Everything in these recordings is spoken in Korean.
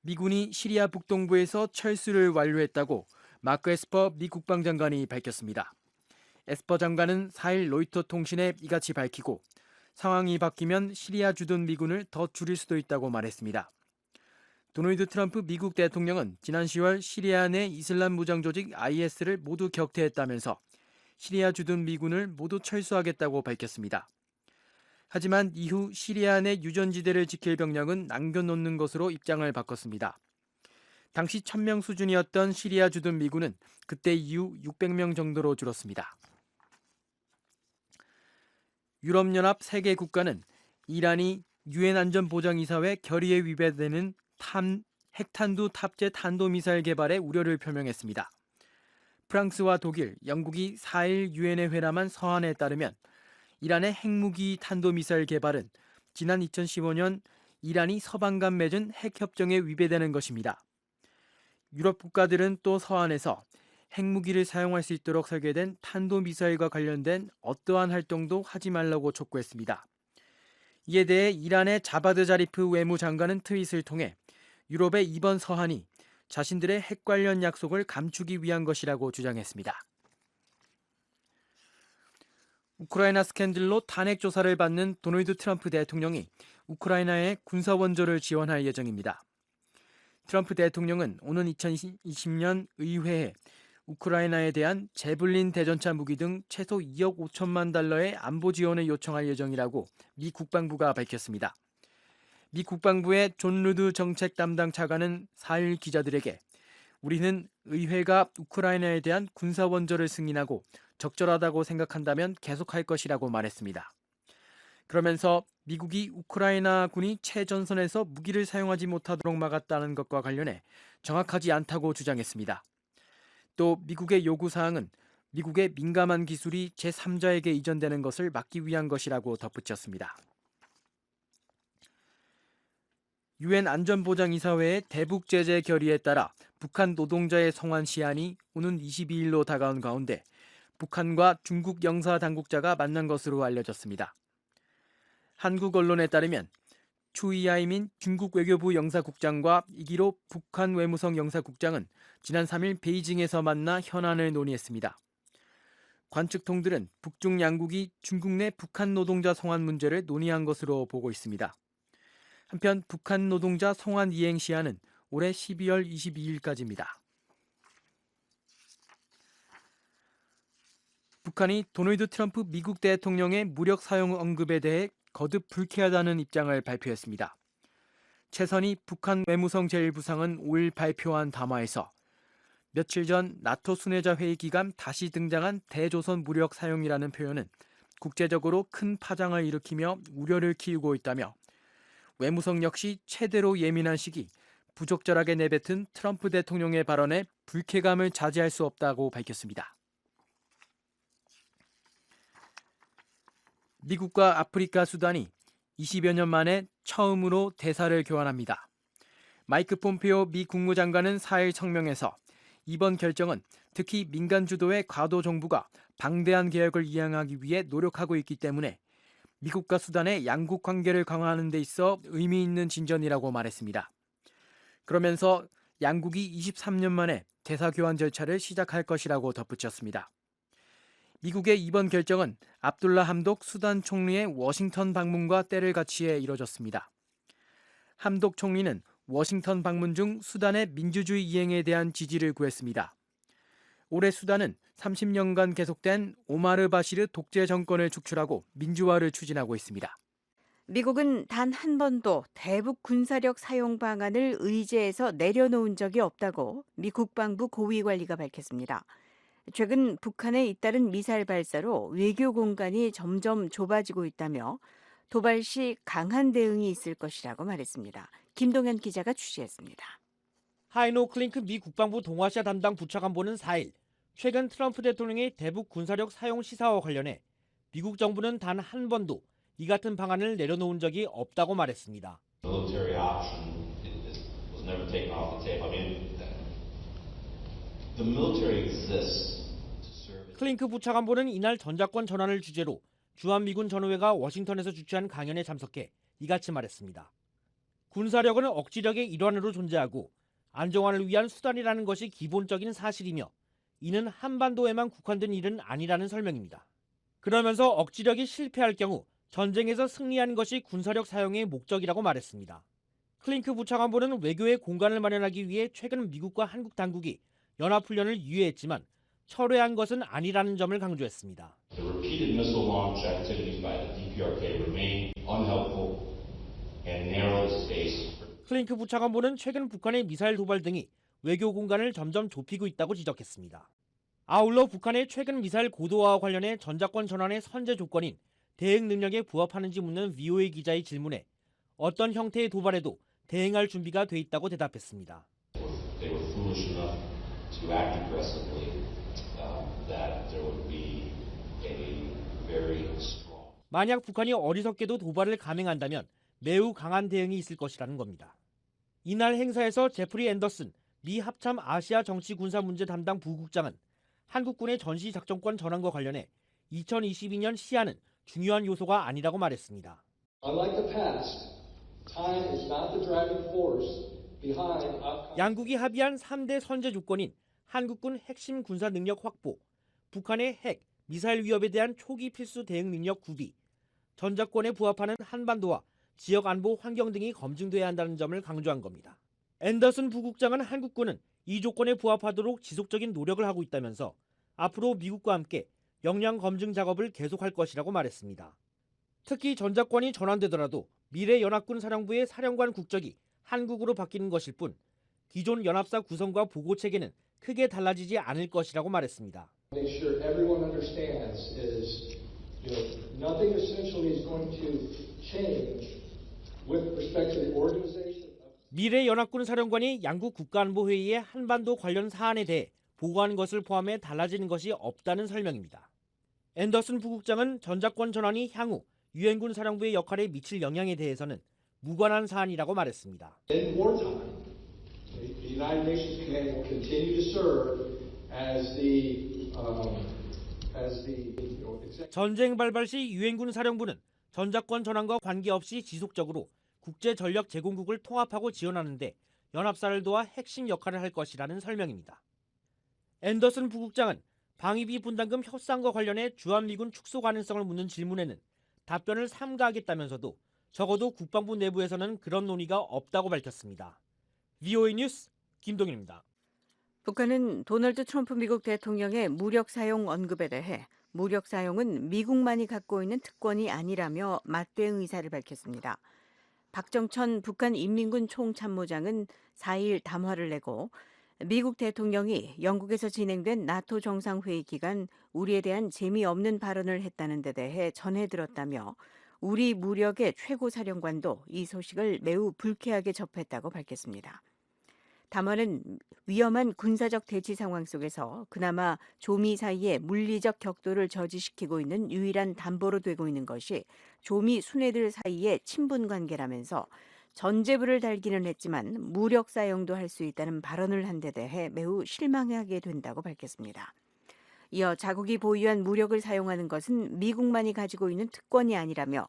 미군이 시리아 북동부에서 철수를 완료했다고 마크 에스퍼 미 국방장관이 밝혔습니다. 에스퍼 장관은 4일 로이터 통신에 이같이 밝히고 상황이 바뀌면 시리아 주둔 미군을 더 줄일 수도 있다고 말했습니다. 도널드 트럼프 미국 대통령은 지난 10월 시리아 내 이슬람 무장 조직 IS를 모두 격퇴했다면서 시리아 주둔 미군을 모두 철수하겠다고 밝혔습니다. 하지만 이후 시리아 내 유전지대를 지킬 병력은 남겨놓는 것으로 입장을 바꿨습니다. 당시 1000명 수준이었던 시리아 주둔 미군은 그때 이후 600명 정도로 줄었습니다. 유럽연합 3개 국가는 이란이 유엔 안전보장이사회 결의에 위배되는 핵탄두 탑재 탄도미사일 개발에 우려를 표명했습니다. 프랑스와 독일, 영국이 4일 유엔에 회람한 서한에 따르면 이란의 핵무기 탄도미사일 개발은 지난 2015년 이란이 서방간 맺은 핵협정에 위배되는 것입니다. 유럽 국가들은 또 서한에서 핵무기를 사용할 수 있도록 설계된 탄도미사일과 관련된 어떠한 활동도 하지 말라고 촉구했습니다. 이에 대해 이란의 자바드 자리프 외무장관은 트윗을 통해 유럽의 이번 서한이 자신들의 핵 관련 약속을 감추기 위한 것이라고 주장했습니다. 우크라이나 스캔들로 탄핵 조사를 받는 도널드 트럼프 대통령이 우크라이나에 군사 원조를 지원할 예정입니다. 트럼프 대통령은 오는 2020년 의회에 우크라이나에 대한 제블린 대전차 무기 등 최소 2억 5천만 달러의 안보 지원을 요청할 예정이라고 미 국방부가 밝혔습니다. 미 국방부의 존 루드 정책 담당 차관은 4일 기자들에게 우리는 의회가 우크라이나에 대한 군사 원조를 승인하고 적절하다고 생각한다면 계속할 것이라고 말했습니다. 그러면서 미국이 우크라이나 군이 최전선에서 무기를 사용하지 못하도록 막았다는 것과 관련해 정확하지 않다고 주장했습니다. 또 미국의 요구사항은 미국의 민감한 기술이 제3자에게 이전되는 것을 막기 위한 것이라고 덧붙였습니다. 유엔 안전보장이사회의 대북 제재 결의에 따라 북한 노동자의 송환 시한이 오는 22일로 다가온 가운데 북한과 중국 영사 당국자가 만난 것으로 알려졌습니다. 한국 언론에 따르면 추이아이민 중국 외교부 영사국장과 이기로 북한 외무성 영사국장은 지난 3일 베이징에서 만나 현안을 논의했습니다. 관측통들은 북중 양국이 중국 내 북한 노동자 송환 문제를 논의한 것으로 보고 있습니다. 한편 북한 노동자 송환 이행 시한은 올해 12월 22일까지입니다. 북한이 도널드 트럼프 미국 대통령의 무력 사용 언급에 대해 거듭 불쾌하다는 입장을 발표했습니다. 최선희 북한 외무성 제1부상은 5일 발표한 담화에서 며칠 전 나토 순회자 회의 기간 다시 등장한 대조선 무력 사용이라는 표현은 국제적으로 큰 파장을 일으키며 우려를 키우고 있다며 외무성 역시 최대로 예민한 시기 부적절하게 내뱉은 트럼프 대통령의 발언에 불쾌감을 자제할 수 없다고 밝혔습니다. 미국과 아프리카 수단이 20여 년 만에 처음으로 대사를 교환합니다. 마이크 폼페오 미 국무장관은 4일 성명에서 이번 결정은 특히 민간 주도의 과도 정부가 방대한 개혁을 이행하기 위해 노력하고 있기 때문에 미국과 수단의 양국 관계를 강화하는 데 있어 의미 있는 진전이라고 말했습니다. 그러면서 양국이 23년 만에 대사 교환 절차를 시작할 것이라고 덧붙였습니다. 미국의 이번 결정은 압둘라 함독 수단 총리의 워싱턴 방문과 때를 같이해 이뤄졌습니다. 함독 총리는 워싱턴 방문 중 수단의 민주주의 이행에 대한 지지를 구했습니다. 올해 수단은 30년간 계속된 오마르 바시르 독재 정권을 축출하고 민주화를 추진하고 있습니다. 미국은 단 한 번도 대북 군사력 사용 방안을 의제에서 내려놓은 적이 없다고 미 국방부 고위 관리가 밝혔습니다. 최근 북한에 잇따른 미사일 발사로 외교 공간이 점점 좁아지고 있다며 도발 시 강한 대응이 있을 것이라고 말했습니다. 김동현 기자가 취재했습니다. 하이노 클링크 미 국방부 동아시아 담당 부차관보는 4일 최근 트럼프 대통령의 대북 군사력 사용 시사와 관련해 미국 정부는 단 한 번도 이 같은 방안을 내려놓은 적이 없다고 말했습니다. Military option was never taken off the table. I mean, the military exists to serve. 클링크 부차관보는 이날 전작권 전환을 주제로 주한미군 전우회가 워싱턴에서 주최한 강연에 참석해 이같이 말했습니다. 군사력은 억지력의 일환으로 존재하고 안정화를 위한 수단이라는 것이 기본적인 사실이며 이는 한반도에만 국한된 일은 아니라는 설명입니다. 그러면서 억지력이 실패할 경우 전쟁에서 승리하는 것이 군사력 사용의 목적이라고 말했습니다. 클링크 부차관보는 외교의 공간을 마련하기 위해 최근 미국과 한국 당국이 연합훈련을 유예했지만 철회한 것은 아니라는 점을 강조했습니다. The repeated missile launch activities by the DPRK remain unhelpful and narrow the space for 클링크 부차관보는 최근 북한의 미사일 도발 등이 외교 공간을 점점 좁히고 있다고 지적했습니다. 아울러 북한의 최근 미사일 고도화와 관련해 전작권 전환의 선제 조건인 대응 능력에 부합하는지 묻는 VOA 기자의 질문에 어떤 형태의 도발에도 대응할 준비가 돼 있다고 대답했습니다. they were foolish enough to act aggressively, that there would be a very strong. 만약 북한이 어리석게도 도발을 감행한다면 매우 강한 대응이 있을 것이라는 겁니다. 이날 행사에서 제프리 앤더슨 미 합참 아시아 정치 군사 문제 담당 부국장은 한국군의 전시 작전권 전환과 관련해 2022년 시한은 중요한 요소가 아니라고 말했습니다. Unlike the past, time is not the driving force behind outcomes. 양국이 합의한 3대 선제 조건인 한국군 핵심 군사 능력 확보, 북한의 핵, 미사일 위협에 대한 초기 필수 대응 능력 구비, 전작권에 부합하는 한반도와 지역 안보 환경 등이 검증돼야 한다는 점을 강조한 겁니다. 앤더슨 부국장은 한국군은 이 조건에 부합하도록 지속적인 노력을 하고 있다면서 앞으로 미국과 함께 역량 검증 작업을 계속할 것이라고 말했습니다. 특히 전작권이 전환되더라도 미래 연합군 사령부의 사령관 국적이 한국으로 바뀌는 것일 뿐 기존 연합사 구성과 보고 체계는 크게 달라지지 않을 것이라고 말했습니다. Make sure everyone understands is, nothing essentially is going to change with respect to the organization. 미래 연합군 사령관이 양국 국가안보회의의 한반도 관련 사안에 대해 보고하는 것을 포함해 달라지는 것이 없다는 설명입니다. 앤더슨 부국장은 전작권 전환이 향후 유엔군 사령부의 역할에 미칠 영향에 대해서는 무관한 사안이라고 말했습니다. In wartime, the United Nations Command will continue to serve as the executive. 전쟁 발발 시 유엔군 사령부는 전작권 전환과 관계없이 지속적으로 국제 전력 제공국을 통합하고 지원하는데 연합사를 도와 핵심 역할을 할 것이라는 설명입니다. 앤더슨 부국장은 방위비 분담금 협상과 관련해 주한미군 축소 가능성을 묻는 질문에는 답변을 삼가하겠다면서도 적어도 국방부 내부에서는 그런 논의가 없다고 밝혔습니다. VOA 뉴스 김동윤입니다. 북한은 도널드 트럼프 미국 대통령의 무력 사용 언급에 대해 무력 사용은 미국만이 갖고 있는 특권이 아니라며 맞대응 의사를 밝혔습니다. 박정천 북한 인민군 총참모장은 4일 담화를 내고 미국 대통령이 영국에서 진행된 나토 정상회의 기간 우리에 대한 재미없는 발언을 했다는 데 대해 전해들었다며 우리 무력의 최고사령관도 이 소식을 매우 불쾌하게 접했다고 밝혔습니다. 담화는 위험한 군사적 대치 상황 속에서 그나마 조미 사이의 물리적 격돌을 저지시키고 있는 유일한 담보로 되고 있는 것이 조미 순회들 사이의 친분 관계라면서 전제부를 달기는 했지만 무력 사용도 할 수 있다는 발언을 한 데 대해 매우 실망하게 된다고 밝혔습니다. 이어 자국이 보유한 무력을 사용하는 것은 미국만이 가지고 있는 특권이 아니라며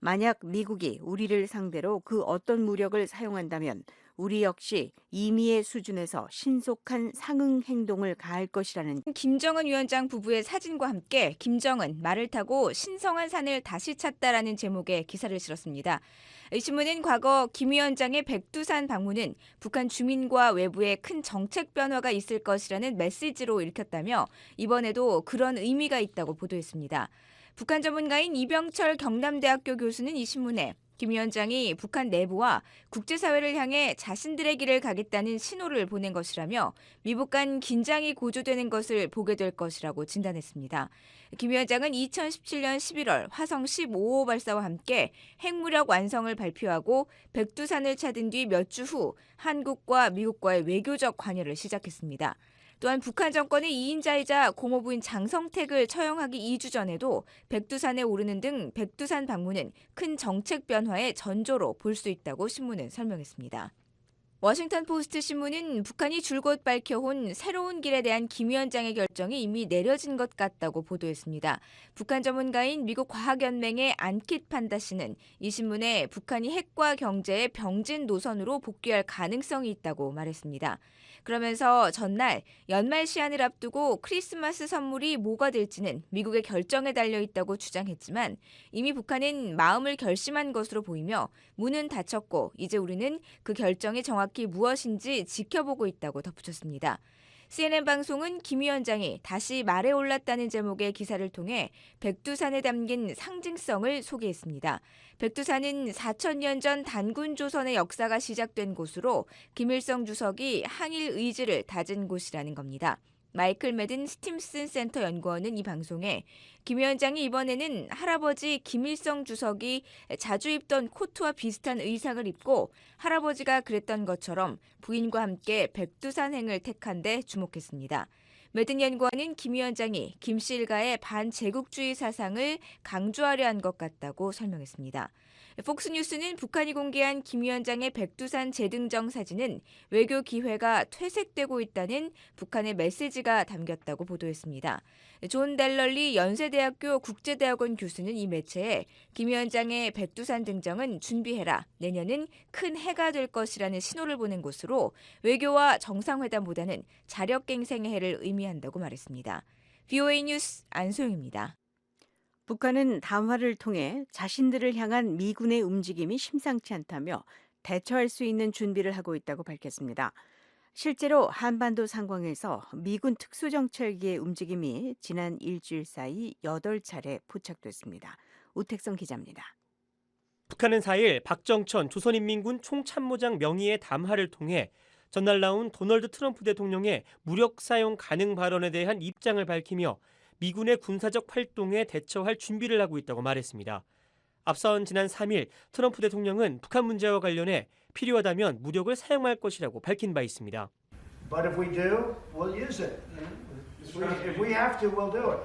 만약 미국이 우리를 상대로 그 어떤 무력을 사용한다면 우리 역시 임의의 수준에서 신속한 상응 행동을 가할 것이라는 김정은 위원장 부부의 사진과 함께 김정은 말을 타고 신성한 산을 다시 찾다라는 제목의 기사를 실었습니다. 이 신문은 과거 김 위원장의 백두산 방문은 북한 주민과 외부에 큰 정책 변화가 있을 것이라는 메시지로 읽혔다며 이번에도 그런 의미가 있다고 보도했습니다. 북한 전문가인 이병철 경남대학교 교수는 이 신문에 김 위원장이 북한 내부와 국제사회를 향해 자신들의 길을 가겠다는 신호를 보낸 것이라며 미북 간 긴장이 고조되는 것을 보게 될 것이라고 진단했습니다. 김 위원장은 2017년 11월 화성 15호 발사와 함께 핵무력 완성을 발표하고 백두산을 찾은 뒤 몇 주 후 한국과 미국과의 외교적 관여를 시작했습니다. 또한 북한 정권의 2인자이자 고모부인 장성택을 처형하기 2주 전에도 백두산에 오르는 등 백두산 방문은 큰 정책 변화의 전조로 볼 수 있다고 신문은 설명했습니다. 워싱턴 포스트 신문은 북한이 줄곧 밝혀온 새로운 길에 대한 김 위원장의 결정이 이미 내려진 것 같다고 보도했습니다. 북한 전문가인 미국 과학연맹의 안킷 판다 씨는 이 신문에 북한이 핵과 경제의 병진 노선으로 복귀할 가능성이 있다고 말했습니다. 그러면서 전날 연말 시한을 앞두고 크리스마스 선물이 뭐가 될지는 미국의 결정에 달려 있다고 주장했지만 이미 북한은 마음을 결심한 것으로 보이며 문은 닫혔고 이제 우리는 그 결정이 정확히 무엇인지 지켜보고 있다고 덧붙였습니다. CNN 방송은 김 위원장이 다시 말에 올랐다는 제목의 기사를 통해 백두산에 담긴 상징성을 소개했습니다. 백두산은 4,000년 전 단군 조선의 역사가 시작된 곳으로 김일성 주석이 항일 의지를 다진 곳이라는 겁니다. 마이클 매든 스팀슨 센터 연구원은 이 방송에 김 위원장이 이번에는 할아버지 김일성 주석이 자주 입던 코트와 비슷한 의상을 입고 할아버지가 그랬던 것처럼 부인과 함께 백두산행을 택한 데 주목했습니다. 매든 연구원은 김 위원장이 김 씨 일가의 반제국주의 사상을 강조하려 한 것 같다고 설명했습니다. 폭스뉴스는 북한이 공개한 김 위원장의 백두산 재등정 사진은 외교 기회가 퇴색되고 있다는 북한의 메시지가 담겼다고 보도했습니다. 존 델럴리 연세대학교 국제대학원 교수는 이 매체에 김 위원장의 백두산 등정은 준비해라. 내년은 큰 해가 될 것이라는 신호를 보낸 것으로 외교와 정상회담보다는 자력갱생의 해를 의미한다고 말했습니다. VOA 뉴스 안소영입니다. 북한은 담화를 통해 자신들을 향한 미군의 움직임이 심상치 않다며 대처할 수 있는 준비를 하고 있다고 밝혔습니다. 실제로 한반도 상공에서 미군 특수정찰기의 움직임이 지난 일주일 사이 8차례 포착됐습니다. 우택성 기자입니다. 북한은 4일 박정천 조선인민군 총참모장 명의의 담화를 통해 전날 나온 도널드 트럼프 대통령의 무력 사용 가능 발언에 대한 입장을 밝히며 미군의 군사적 활동에 대처할 준비를 하고 있다고 말했습니다. 앞선 지난 3일 트럼프 대통령은 북한 문제와 관련해 필요하다면 무력을 사용할 것이라고 밝힌 바 있습니다. But if we do, we'll use it. If we have to, we'll do it.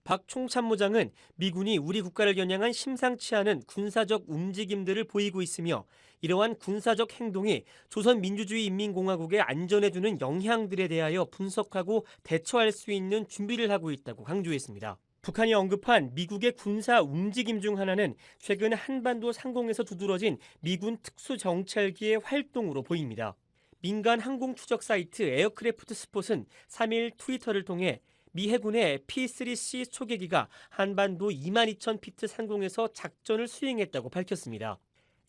박 총참모장은 미군이 우리 국가를 겨냥한 심상치 않은 군사적 움직임들을 보이고 있으며 이러한 군사적 행동이 조선민주주의인민공화국의 안전에 주는 영향들에 대하여 분석하고 대처할 수 있는 준비를 하고 있다고 강조했습니다. 북한이 언급한 미국의 군사 움직임 중 하나는 최근 한반도 상공에서 두드러진 미군 특수정찰기의 활동으로 보입니다. 민간 항공 추적 사이트 에어크래프트 스폿은 3일 트위터를 통해 미 해군의 P-3C 초계기가 한반도 22,000피트 상공에서 작전을 수행했다고 밝혔습니다.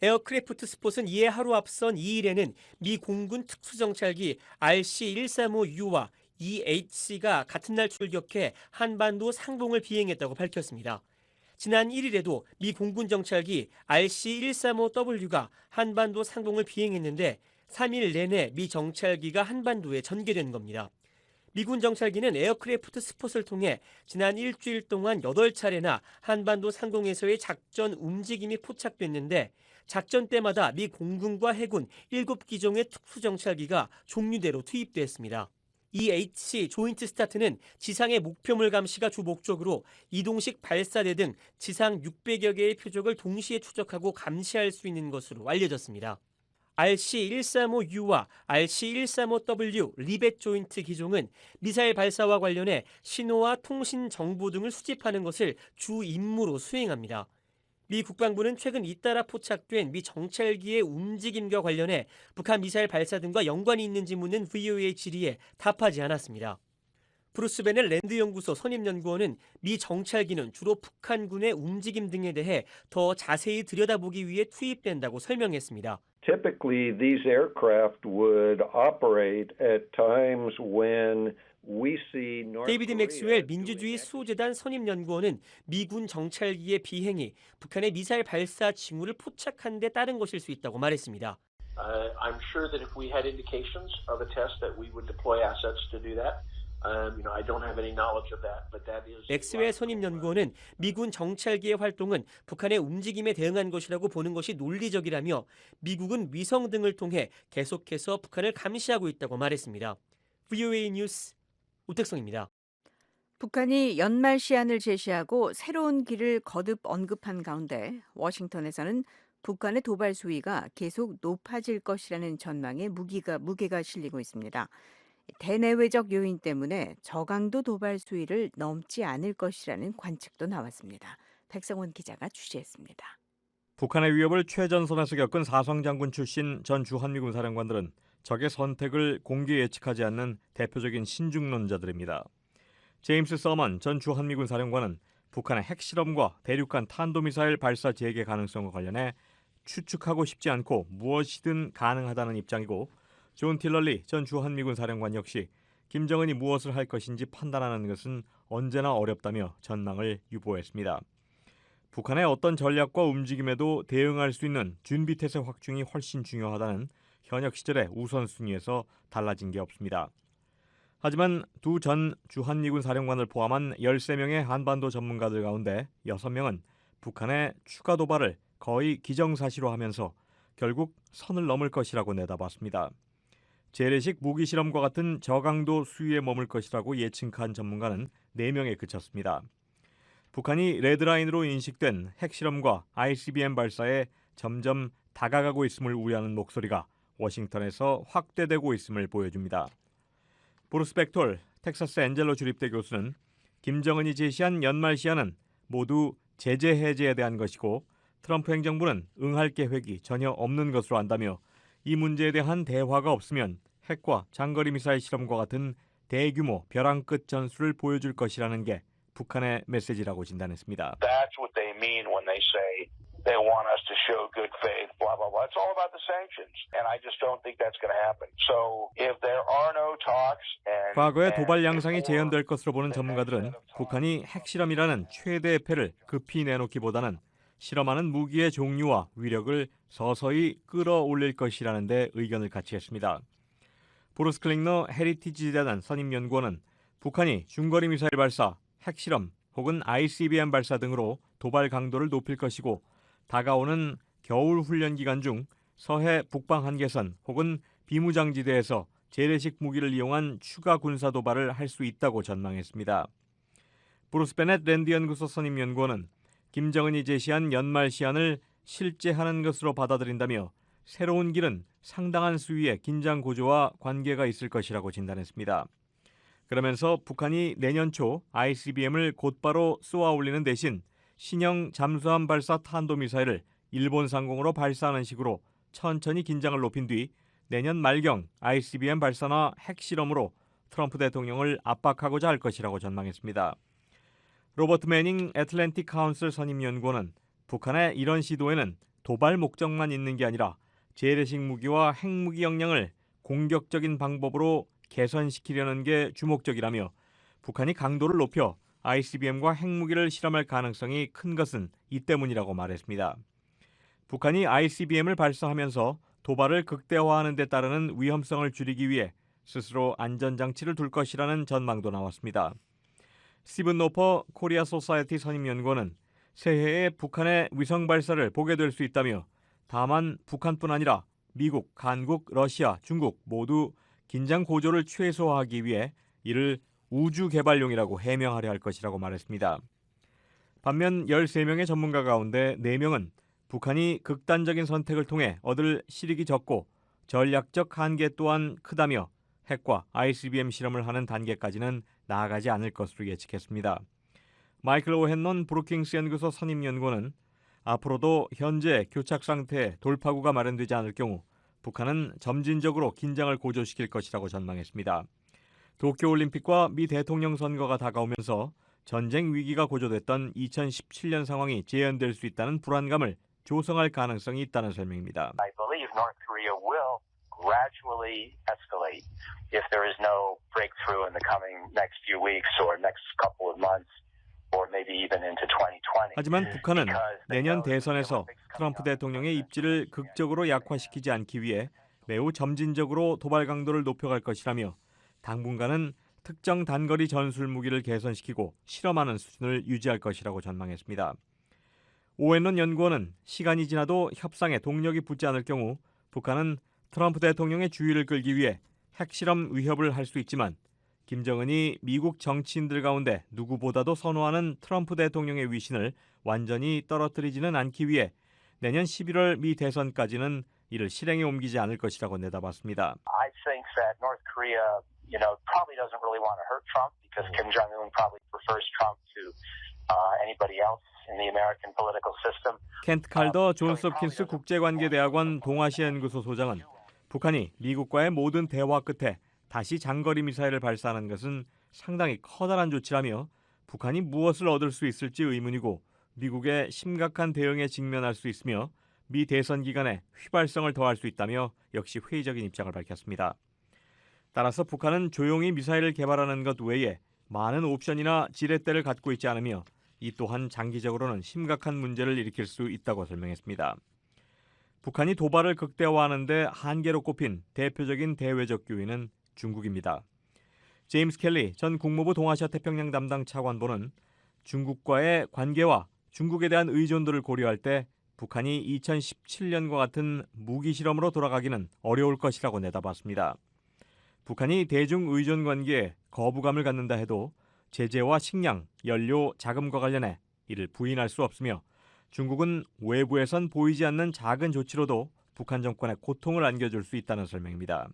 에어크래프트 스폿은 이에 하루 앞선 2일에는 미 공군 특수정찰기 RC-135U와 EHC가 같은 날 출격해 한반도 상공을 비행했다고 밝혔습니다. 지난 1일에도 미 공군 정찰기 RC-135W가 한반도 상공을 비행했는데 3일 내내 미 정찰기가 한반도에 전개된 겁니다. 미군 정찰기는 에어크래프트 스폿을 통해 지난 일주일 동안 8차례나 한반도 상공에서의 작전 움직임이 포착됐는데 작전 때마다 미 공군과 해군 7기종의 특수정찰기가 종류대로 투입됐습니다. EHC 조인트 스타트는 지상의 목표물 감시가 주 목적으로 이동식 발사대 등 지상 600여 개의 표적을 동시에 추적하고 감시할 수 있는 것으로 알려졌습니다. RC-135U와 RC-135W 리벳 조인트 기종은 미사일 발사와 관련해 신호와 통신 정보 등을 수집하는 것을 주 임무로 수행합니다. 미 국방부는 최근 잇따라 포착된 미 정찰기의 움직임과 관련해 북한 미사일 발사 등과 연관이 있는지 묻는 VOA 질의에 답하지 않았습니다. 브루스 베넬 랜드연구소 선임연구원은 미 정찰기는 주로 북한군의 움직임 등에 대해 더 자세히 들여다보기 위해 투입된다고 설명했습니다. Typically, these aircraft would operate at times when we see North 데이비드 Korea 맥스웰 doing 민주주의 수호재단 선임연구원은 미군 정찰기의 비행이 북한의 미사일 발사 징후를 포착한 데 따른 것일 수 있다고 말했습니다. I'm sure that if we had indications of a test that we would deploy assets to do that. I don't have any knowledge of that, but that is. 맥스웰 선임연구원은 미군 정찰기의 활동은 북한의 움직임에 대응한 것이라고 보는 것이 논리적이라며 미국은 위성 등을 통해 계속해서 북한을 감시하고 있다고 말했습니다. VOA 뉴스 우택성입니다. 북한이 연말 시한을 제시하고 새로운 길을 거듭 언급한 가운데 워싱턴에서는 북한의 도발 수위가 계속 높아질 것이라는 전망에 무게가 실리고 있습니다. 대내외적 요인 때문에 저강도 도발 수위를 넘지 않을 것이라는 관측도 나왔습니다. 백성원 기자가 취재했습니다. 북한의 위협을 최전선에서 겪은 사성장군 출신 전 주한미군 사령관들은 적의 선택을 공개 예측하지 않는 대표적인 신중론자들입니다. 제임스 서먼 전 주한미군 사령관은 북한의 핵실험과 대륙간 탄도미사일 발사 재개 가능성과 관련해 추측하고 싶지 않고 무엇이든 가능하다는 입장이고, 존 틸러리 전 주한미군 사령관 역시 김정은이 무엇을 할 것인지 판단하는 것은 언제나 어렵다며 전망을 유보했습니다. 북한의 어떤 전략과 움직임에도 대응할 수 있는 준비태세 확충이 훨씬 중요하다는 현역 시절의 우선순위에서 달라진 게 없습니다. 하지만 두 전 주한미군 사령관을 포함한 13명의 한반도 전문가들 가운데 6명은 북한의 추가 도발을 거의 기정사실화 하면서 결국 선을 넘을 것이라고 내다봤습니다. 재래식 무기 실험과 같은 저강도 수위에 머물 것이라고 예측한 전문가는 4명에 그쳤습니다. 북한이 레드라인으로 인식된 핵실험과 ICBM 발사에 점점 다가가고 있음을 우려하는 목소리가 워싱턴에서 확대되고 있음을 보여줍니다. 브루스 백톨 텍사스 엔젤로 주립대 교수는 김정은이 제시한 연말 시한은 모두 제재 해제에 대한 것이고 트럼프 행정부는 응할 계획이 전혀 없는 것으로 안다며 이 문제에 대한 대화가 없으면 핵과 장거리 미사일 실험과 같은 대규모 벼랑 끝 전술을 보여줄 것이라는 게 북한의 메시지라고 진단했습니다. That's what they mean when they say they want us to show good faith, blah, blah, blah. It's all about the sanctions. And I just don't think that's going to happen. So if there are no talks and... 과거에 도발 양상이 재현될 것으로 보는 전문가들은 북한이 핵실험이라는 최대의 패를 급히 내놓기보다는 실험하는 무기의 종류와 위력을 서서히 끌어올릴 것이라는 데 의견을 같이 했습니다. 브루스 클링너 헤리티지 재단 선임연구원은 북한이 중거리 미사일 발사, 핵실험 혹은 ICBM 발사 등으로 도발 강도를 높일 것이고 다가오는 겨울 훈련 기간 중 서해 북방 한계선 혹은 비무장지대에서 재래식 무기를 이용한 추가 군사 도발을 할 수 있다고 전망했습니다. 브루스 베넷 랜드 연구소 선임 연구원은 김정은이 제시한 연말 시한을 실제하는 것으로 받아들인다며 새로운 길은 상당한 수위의 긴장 고조와 관계가 있을 것이라고 진단했습니다. 그러면서 북한이 내년 초 ICBM을 곧바로 쏘아 올리는 대신 신형 잠수함 발사 탄도미사일을 일본 상공으로 발사하는 식으로 천천히 긴장을 높인 뒤 내년 말경 ICBM 발사나 핵실험으로 트럼프 대통령을 압박하고자 할 것이라고 전망했습니다. 로버트 매닝 애틀랜틱 카운슬 선임연구원은 북한의 이런 시도에는 도발 목적만 있는 게 아니라 재래식 무기와 핵무기 역량을 공격적인 방법으로 개선시키려는 게 주목적이라며 북한이 강도를 높여 ICBM과 핵무기를 실험할 가능성이 큰 것은 이 때문이라고 말했습니다. 북한이 ICBM을 발사하면서 도발을 극대화하는 데 따르는 위험성을 줄이기 위해 스스로 안전장치를 둘 것이라는 전망도 나왔습니다. 스티븐 노퍼 코리아 소사이어티 선임연구원은 새해에 북한의 위성 발사를 보게 될 수 있다며 다만 북한뿐 아니라 미국, 한국, 러시아, 중국 모두 긴장 고조를 최소화하기 위해 이를 우주 개발용이라고 해명하려 할 것이라고 말했습니다. 반면 13명의 전문가 가운데 4명은 북한이 극단적인 선택을 통해 얻을 실익이 적고 전략적 한계 또한 크다며 핵과 ICBM 실험을 하는 단계까지는 나아가지 않을 것으로 예측했습니다. 마이클 오헨넌 브루킹스 연구소 선임연구원은 앞으로도 현재 교착 상태에 돌파구가 마련되지 않을 경우 북한은 점진적으로 긴장을 고조시킬 것이라고 전망했습니다. 도쿄올림픽과 미 대통령 선거가 다가오면서 전쟁 위기가 고조됐던 2017년 상황이 재현될 수 있다는 불안감을 조성할 가능성이 있다는 설명입니다. I believe North Korea will gradually escalate if there is no breakthrough in the coming next few weeks or next couple of months or maybe even into 2020. 하지만 북한은 내년 대선에서 트럼프 대통령의 입지를 극적으로 약화시키지 않기 위해 매우 점진적으로 도발 강도를 높여갈 것이라며 당분간은 특정 단거리 전술 무기를 개선시키고 실험하는 수준을 유지할 것이라고 전망했습니다. 오웬런 연구원은 시간이 지나도 협상에 동력이 붙지 않을 경우 북한은 트럼프 대통령의 주의를 끌기 위해 핵실험 위협을 할 수 있지만 김정은이 미국 정치인들 가운데 누구보다도 선호하는 트럼프 대통령의 위신을 완전히 떨어뜨리지는 않기 위해 내년 11월 미 대선까지는 이를 실행에 옮기지 않을 것이라고 내다봤습니다. I think that North Korea, probably doesn't really want to hurt Trump because Kim Jong-un probably prefers Trump to anybody else in the American political system. 켄트 칼더 존스 홉킨스 국제관계대학원 동아시아연구소 소장은 북한이 미국과의 모든 대화 끝에 다시 장거리 미사일을 발사하는 것은 상당히 커다란 조치라며 북한이 무엇을 얻을 수 있을지 의문이고 미국의 심각한 대응에 직면할 수 있으며 미 대선 기간에 휘발성을 더할 수 있다며 역시 회의적인 입장을 밝혔습니다. 따라서 북한은 조용히 미사일을 개발하는 것 외에 많은 옵션이나 지렛대를 갖고 있지 않으며 이 또한 장기적으로는 심각한 문제를 일으킬 수 있다고 설명했습니다. 북한이 도발을 극대화하는 데 한계로 꼽힌 대표적인 대외적 요인은 중국입니다. 제임스 켈리 전 국무부 동아시아 태평양 담당 차관보는 중국과의 관계와 중국에 대한 의존도를 고려할 때 북한이 2017년과 같은 무기 실험으로 돌아가기는 어려울 것이라고 내다봤습니다. 북한이 대중 의존 관계에 거부감을 갖는다 해도 제재와 식량, 연료, 자금과 관련해 이를 부인할 수 없으며 중국은 외부에선 보이지 않는 작은 조치로도 북한 정권에 고통을 안겨줄 수 있다는 설명입니다.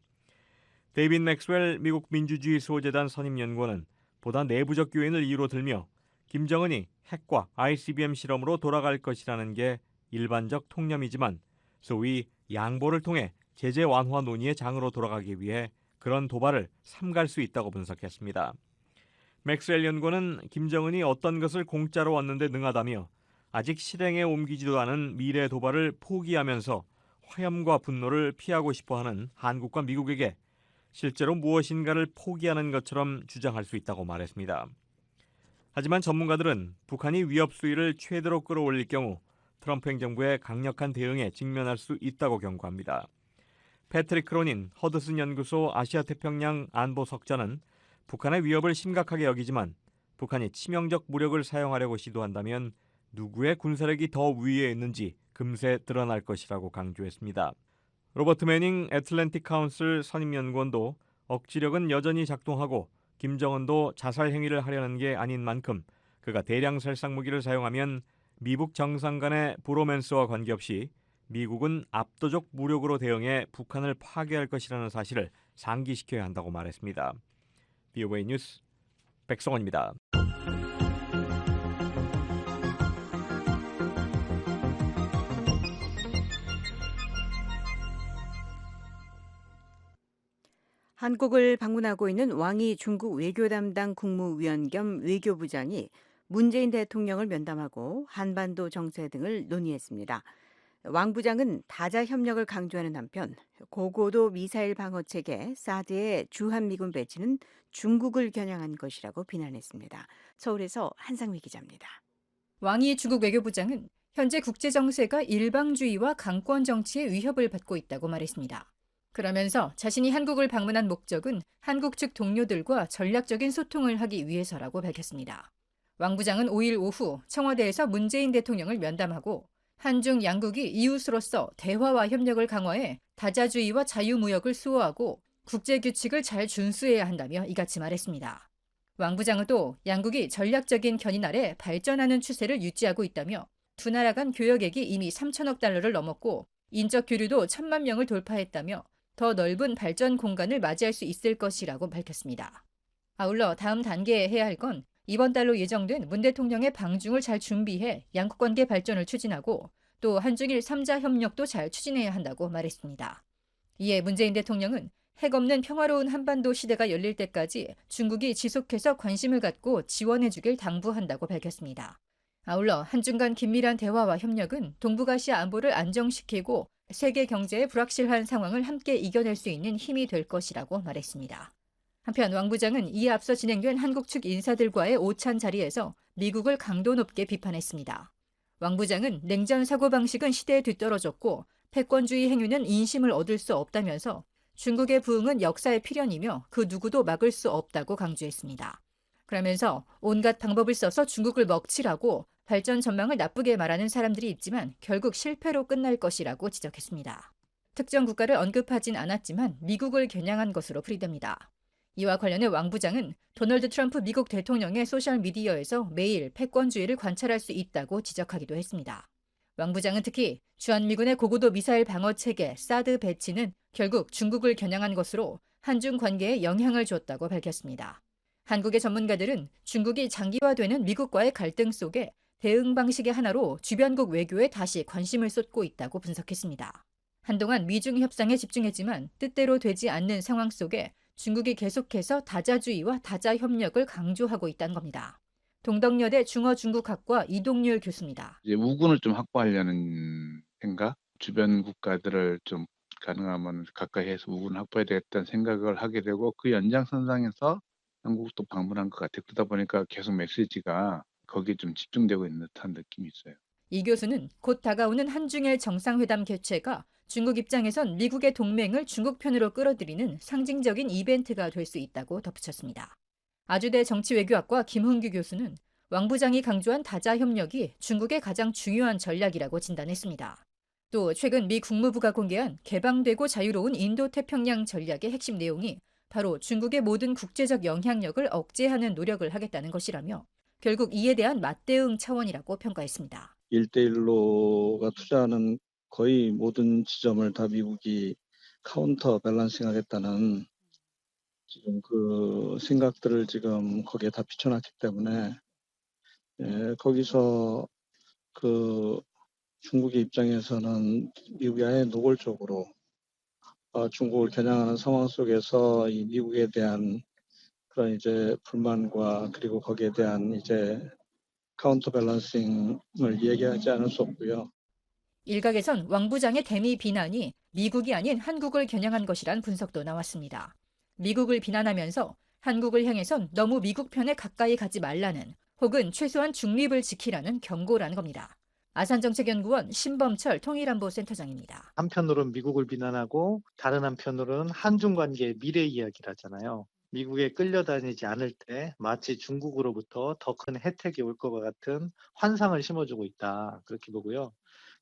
데이빗 맥스웰 미국 민주주의 수호재단 선임연구원은 보다 내부적 요인을 이유로 들며 김정은이 핵과 ICBM 실험으로 돌아갈 것이라는 게 일반적 통념이지만 소위 양보를 통해 제재 완화 논의의 장으로 돌아가기 위해 그런 도발을 삼갈 수 있다고 분석했습니다. 맥스웰 연구원은 김정은이 어떤 것을 공짜로 얻는데 능하다며 아직 실행에 옮기지도 않은 미래 도발을 포기하면서 화염과 분노를 피하고 싶어하는 한국과 미국에게 실제로 무엇인가를 포기하는 것처럼 주장할 수 있다고 말했습니다. 하지만 전문가들은 북한이 위협 수위를 최대로 끌어올릴 경우 트럼프 행정부의 강력한 대응에 직면할 수 있다고 경고합니다. 패트릭 크로닌 허드슨 연구소 아시아태평양 안보석자는 북한의 위협을 심각하게 여기지만 북한이 치명적 무력을 사용하려고 시도한다면 누구의 군사력이 더 위에 있는지 금세 드러날 것이라고 강조했습니다. 로버트 매닝 애틀랜틱 카운슬 선임연구원도 억지력은 여전히 작동하고 김정은도 자살 행위를 하려는 게 아닌 만큼 그가 대량 살상 무기를 사용하면 미북 정상 간의 브로맨스와 관계없이 미국은 압도적 무력으로 대응해 북한을 파괴할 것이라는 사실을 상기시켜야 한다고 말했습니다. VOA 뉴스 백성원입니다. 한국을 방문하고 있는 왕이 중국 외교 담당 국무위원 겸 외교부장이 문재인 대통령을 면담하고 한반도 정세 등을 논의했습니다. 왕 부장은 다자 협력을 강조하는 한편 고고도 미사일 방어 체계 사드의 주한미군 배치는 중국을 겨냥한 것이라고 비난했습니다. 서울에서 한상미 기자입니다. 왕이 중국 외교부장은 현재 국제 정세가 일방주의와 강권 정치의 위협을 받고 있다고 말했습니다. 그러면서 자신이 한국을 방문한 목적은 한국 측 동료들과 전략적인 소통을 하기 위해서라고 밝혔습니다. 왕 부장은 5일 오후 청와대에서 문재인 대통령을 면담하고 한중 양국이 이웃으로서 대화와 협력을 강화해 다자주의와 자유무역을 수호하고 국제규칙을 잘 준수해야 한다며 이같이 말했습니다. 왕 부장은 또 양국이 전략적인 견인 아래 발전하는 추세를 유지하고 있다며 두 나라 간 교역액이 이미 3천억 달러를 넘었고 인적 교류도 1,000만 명을 돌파했다며 더 넓은 발전 공간을 맞이할 수 있을 것이라고 밝혔습니다. 아울러 다음 단계에 해야 할 건 이번 달로 예정된 문 대통령의 방중을 잘 준비해 양국 관계 발전을 추진하고 또 한중일 3자 협력도 잘 추진해야 한다고 말했습니다. 이에 문재인 대통령은 핵 없는 평화로운 한반도 시대가 열릴 때까지 중국이 지속해서 관심을 갖고 지원해주길 당부한다고 밝혔습니다. 아울러 한중 간 긴밀한 대화와 협력은 동북아시아 안보를 안정시키고 세계 경제의 불확실한 상황을 함께 이겨낼 수 있는 힘이 될 것이라고 말했습니다. 한편 왕 부장은 이에 앞서 진행된 한국 측 인사들과의 오찬 자리에서 미국을 강도 높게 비판했습니다. 왕 부장은 냉전 사고방식은 시대에 뒤떨어졌고 패권주의 행위는 인심을 얻을 수 없다면서 중국의 부흥은 역사의 필연이며 그 누구도 막을 수 없다고 강조했습니다. 그러면서 온갖 방법을 써서 중국을 먹칠하고 발전 전망을 나쁘게 말하는 사람들이 있지만 결국 실패로 끝날 것이라고 지적했습니다. 특정 국가를 언급하진 않았지만 미국을 겨냥한 것으로 풀이됩니다. 이와 관련해 왕 부장은 도널드 트럼프 미국 대통령의 소셜미디어에서 매일 패권주의를 관찰할 수 있다고 지적하기도 했습니다. 왕 부장은 특히 주한미군의 고고도 미사일 방어 체계 사드 배치는 결국 중국을 겨냥한 것으로 한중 관계에 영향을 줬다고 밝혔습니다. 한국의 전문가들은 중국이 장기화되는 미국과의 갈등 속에 대응 방식의 하나로 주변국 외교에 다시 관심을 쏟고 있다고 분석했습니다. 한동안 미중 협상에 집중했지만 뜻대로 되지 않는 상황 속에 중국이 계속해서 다자주의와 다자협력을 강조하고 있다는 겁니다. 동덕여대 중어중국학과 이동률 교수입니다. 이제 우군을 좀 확보하려는 생각, 주변 국가들을 좀 가능하면 가까이 해서 우군을 확보해야 되겠다는 생각을 하게 되고 그 연장선상에서 한국도 방문한 것 같아요. 그러다 보니까 계속 메시지가 거기에 좀 집중되고 있는 듯한 느낌이 있어요. 이 교수는 곧 다가오는 한중일 정상회담 개최가 중국 입장에선 미국의 동맹을 중국 편으로 끌어들이는 상징적인 이벤트가 될 수 있다고 덧붙였습니다. 아주대 정치외교학과 김흥규 교수는 왕 부장이 강조한 다자협력이 중국의 가장 중요한 전략이라고 진단했습니다. 또 최근 미 국무부가 공개한 개방되고 자유로운 인도태평양 전략의 핵심 내용이 바로 중국의 모든 국제적 영향력을 억제하는 노력을 하겠다는 것이라며 결국 이에 대한 맞대응 차원이라고 평가했습니다. 1대1로가 투자하는 거의 모든 지점을 다 미국이 카운터 밸런싱 하겠다는 지금 그 생각들을 지금 거기에 다 비춰놨기 때문에 거기서 그 중국의 입장에서는 미국이 아예 노골적으로 중국을 겨냥하는 상황 속에서 이 미국에 대한 그런 이제 불만과 그리고 거기에 대한 이제 카운터 밸런싱을 얘기하지 않을 수 없고요. 일각에선 왕 부장의 대미 비난이 미국이 아닌 한국을 겨냥한 것이란 분석도 나왔습니다. 미국을 비난하면서 한국을 향해선 너무 미국 편에 가까이 가지 말라는 혹은 최소한 중립을 지키라는 경고라는 겁니다. 아산정책연구원 신범철 통일안보센터장입니다. 한편으로는 미국을 비난하고 다른 한편으로는 한중 관계의 미래 이야기를 하잖아요. 미국에 끌려다니지 않을 때 마치 중국으로부터 더 큰 혜택이 올 것 같은 환상을 심어주고 있다. 그렇게 보고요.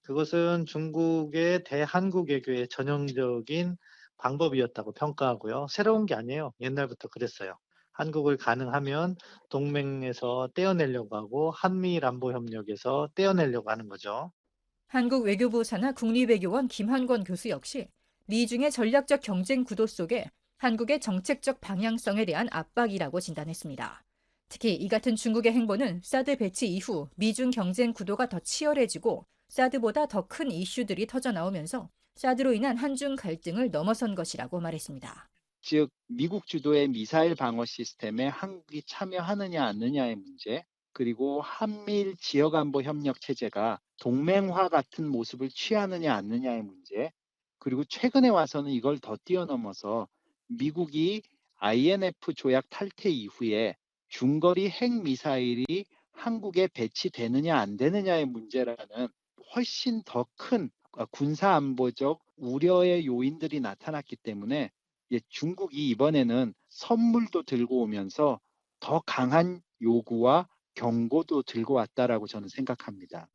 그것은 중국의 대한국 외교의 전형적인 방법이었다고 평가하고요. 새로운 게 아니에요. 옛날부터 그랬어요. 한국을 가능하면 동맹에서 떼어내려고 하고 한미일 안보협력에서 떼어내려고 하는 거죠. 한국 외교부 산하 국립외교원 김한권 교수 역시 미중의 전략적 경쟁 구도 속에 한국의 정책적 방향성에 대한 압박이라고 진단했습니다. 특히 이 같은 중국의 행보는 사드 배치 이후 미중 경쟁 구도가 더 치열해지고 사드보다 더 큰 이슈들이 터져나오면서 사드로 인한 한중 갈등을 넘어선 것이라고 말했습니다. 즉 미국 주도의 미사일 방어 시스템에 한국이 참여하느냐 않느냐의 문제, 그리고 한미일 지역안보 협력 체제가 동맹화 같은 모습을 취하느냐 않느냐의 문제, 그리고 최근에 와서는 이걸 더 뛰어넘어서 미국이 INF 조약 탈퇴 이후에 중거리 핵미사일이 한국에 배치되느냐 안 되느냐의 문제라는 훨씬 더 큰 군사안보적 우려의 요인들이 나타났기 때문에 중국이 이번에는 선물도 들고 오면서 더 강한 요구와 경고도 들고 왔다라고 저는 생각합니다.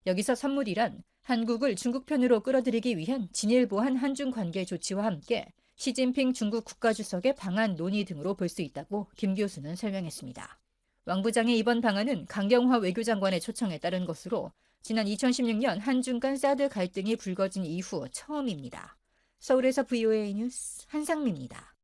여기서 선물이란 한국을 중국 편으로 끌어들이기 위한 진일보한 한중 관계 조치와 함께 시진핑 중국 국가주석의 방한 논의 등으로 볼 수 있다고 김 교수는 설명했습니다. 왕 부장의 이번 방안은 강경화 외교장관의 초청에 따른 것으로 지난 2016년 한중 간 사드 갈등이 불거진 이후 처음입니다. 서울에서 VOA 뉴스 한상미입니다.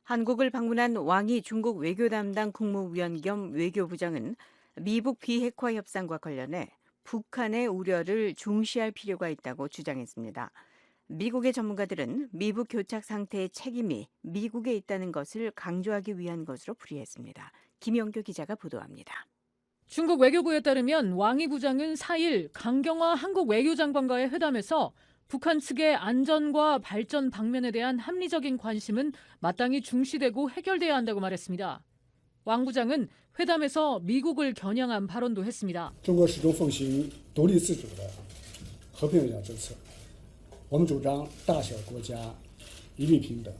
한국을 방문한 왕이 중국 외교 담당 국무위원 겸 외교부장은 미북 비핵화 협상과 관련해 북한의 우려를 중시할 필요가 있다고 주장했습니다. 미국의 전문가들은 미북 교착 상태의 책임이 미국에 있다는 것을 강조하기 위한 것으로 풀이했습니다. 김영교 기자가 보도합니다. 중국 외교부에 따르면 왕이 부장은 4일 강경화 한국 외교장관과의 회담에서 북한 측의 안전과 발전 방면에 대한 합리적인 관심은 마땅히 중시되고 해결돼야 한다고 말했습니다. 왕 부장은 회담에서 미국을 겨냥한 발언도 했습니다. 中国始终奉行独立自主的和平외교政策，我们主张大小国家一律平等，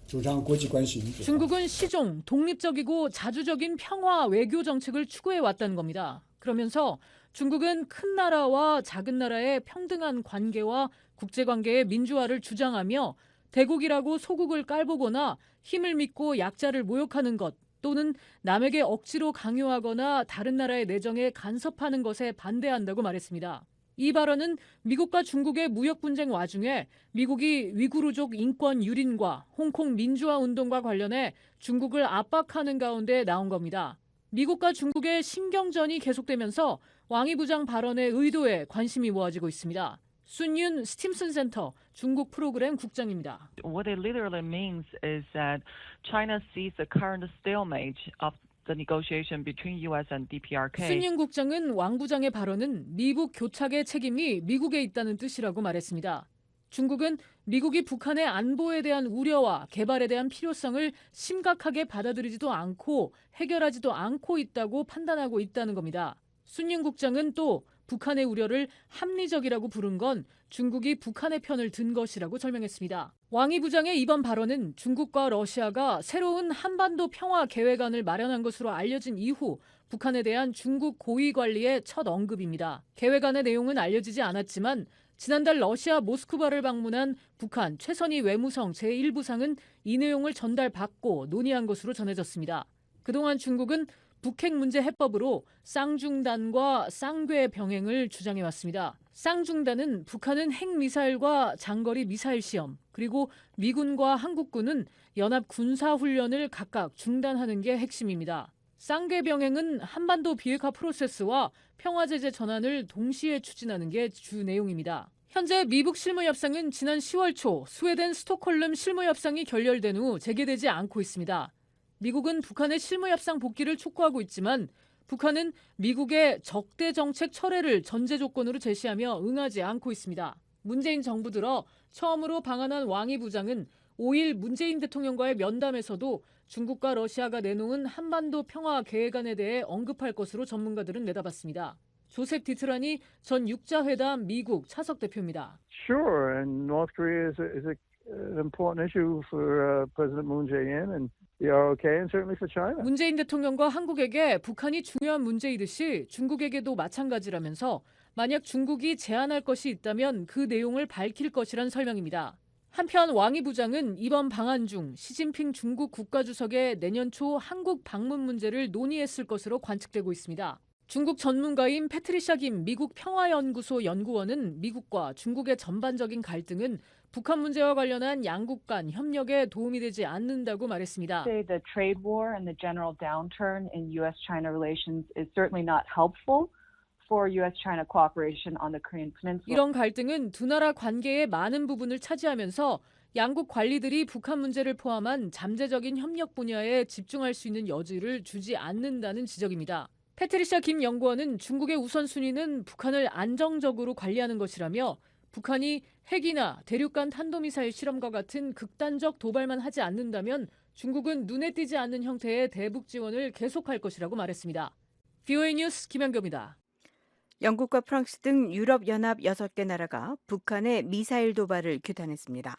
主张国际关系民主化。 중국은 시종, 독립적이고 자주적인 평화 외교 정책을 추구해 왔다는 겁니다. 그러면서 중국은 큰 나라와 작은 나라의 평등한 관계와 국제관계의 민주화를 주장하며 대국이라고 소국을 깔보거나 힘을 믿고 약자를 모욕하는 것 또는 남에게 억지로 강요하거나 다른 나라의 내정에 간섭하는 것에 반대한다고 말했습니다. 이 발언은 미국과 중국의 무역 분쟁 와중에 미국이 위구르족 인권 유린과 홍콩 민주화 운동과 관련해 중국을 압박하는 가운데 나온 겁니다. 미국과 중국의 신경전이 계속되면서 왕이 부장 발언의 의도에 관심이 모아지고 있습니다. 순윤 스팀슨 센터 중국 프로그램 국장입니다. What it literally means is that China sees the current stalemate of the negotiation between U.S. and DPRK. 순윤 국장은 왕 부장의 발언은 미북 교착의 책임이 미국에 있다는 뜻이라고 말했습니다. 중국은 미국이 북한의 안보에 대한 우려와 개발에 대한 필요성을 심각하게 받아들이지도 않고 해결하지도 않고 있다고 판단하고 있다는 겁니다. 순윤 국장은 또 북한의 우려를 합리적이라고 부른 건 중국이 북한의 편을 든 것이라고 설명했습니다. 왕이 부장의 이번 발언은 중국과 러시아가 새로운 한반도 평화 계획안을 마련한 것으로 알려진 이후 북한에 대한 중국 고위 관리의 첫 언급입니다. 계획안의 내용은 알려지지 않았지만 지난달 러시아 모스크바를 방문한 북한 최선희 외무성 제1부상은 이 내용을 전달받고 논의한 것으로 전해졌습니다. 그동안 중국은 북핵 문제 해법으로 쌍중단과 쌍궤 병행을 주장해왔습니다. 쌍중단은 북한은 핵미사일과 장거리 미사일 시험, 그리고 미군과 한국군은 연합 군사훈련을 각각 중단하는 게 핵심입니다. 쌍궤 병행은 한반도 비핵화 프로세스와 평화제재 전환을 동시에 추진하는 게 주 내용입니다. 현재 미북 실무협상은 지난 10월 초 스웨덴 스톡홀름 실무협상이 결렬된 후 재개되지 않고 있습니다. 미국은 북한의 실무협상 복귀를 촉구하고 있지만 북한은 미국의 적대 정책 철회를 전제 조건으로 제시하며 응하지 않고 있습니다. 문재인 정부 들어 처음으로 방한한 왕이 부장은 5일 문재인 대통령과의 면담에서도 중국과 러시아가 내놓은 한반도 평화 계획안에 대해 언급할 것으로 전문가들은 내다봤습니다. 조셉 디트라니 전 육자회담 미국 차석 대표입니다. Sure, and North Korea is an important issue for President Moon Jae-in and the ROK and certainly for China. 문재인 대통령과 한국에게 북한이 중요한 문제이듯이 중국에게도 마찬가지라면서 만약 중국이 제안할 것이 있다면 그 내용을 밝힐 것이란 설명입니다. 한편 왕이 부장은 이번 방한 중 시진핑 중국 국가주석의 내년 초 한국 방문 문제를 논의했을 것으로 관측되고 있습니다. 중국 전문가인 패트리샤 김 미국 평화연구소 연구원은 미국과 중국의 전반적인 갈등은 북한 문제와 관련한 양국 간 협력에 도움이 되지 않는다고 말했습니다. The trade war and the general downturn in U.S.-China relations is certainly not helpful for U.S.-China cooperation on the Korean Peninsula. 이런 갈등은 두 나라 관계의 많은 부분을 차지하면서 양국 관리들이 북한 문제를 포함한 잠재적인 협력 분야에 집중할 수 있는 여지를 주지 않는다는 지적입니다. 패트리샤 김 연구원은 중국의 우선순위는 북한을 안정적으로 관리하는 것이라며 북한이 핵이나 대륙간 탄도미사일 실험과 같은 극단적 도발만 하지 않는다면 중국은 눈에 띄지 않는 형태의 대북 지원을 계속할 것이라고 말했습니다. VOA 뉴스 김현경입니다. 영국과 프랑스 등 유럽연합 6개 나라가 북한의 미사일 도발을 규탄했습니다.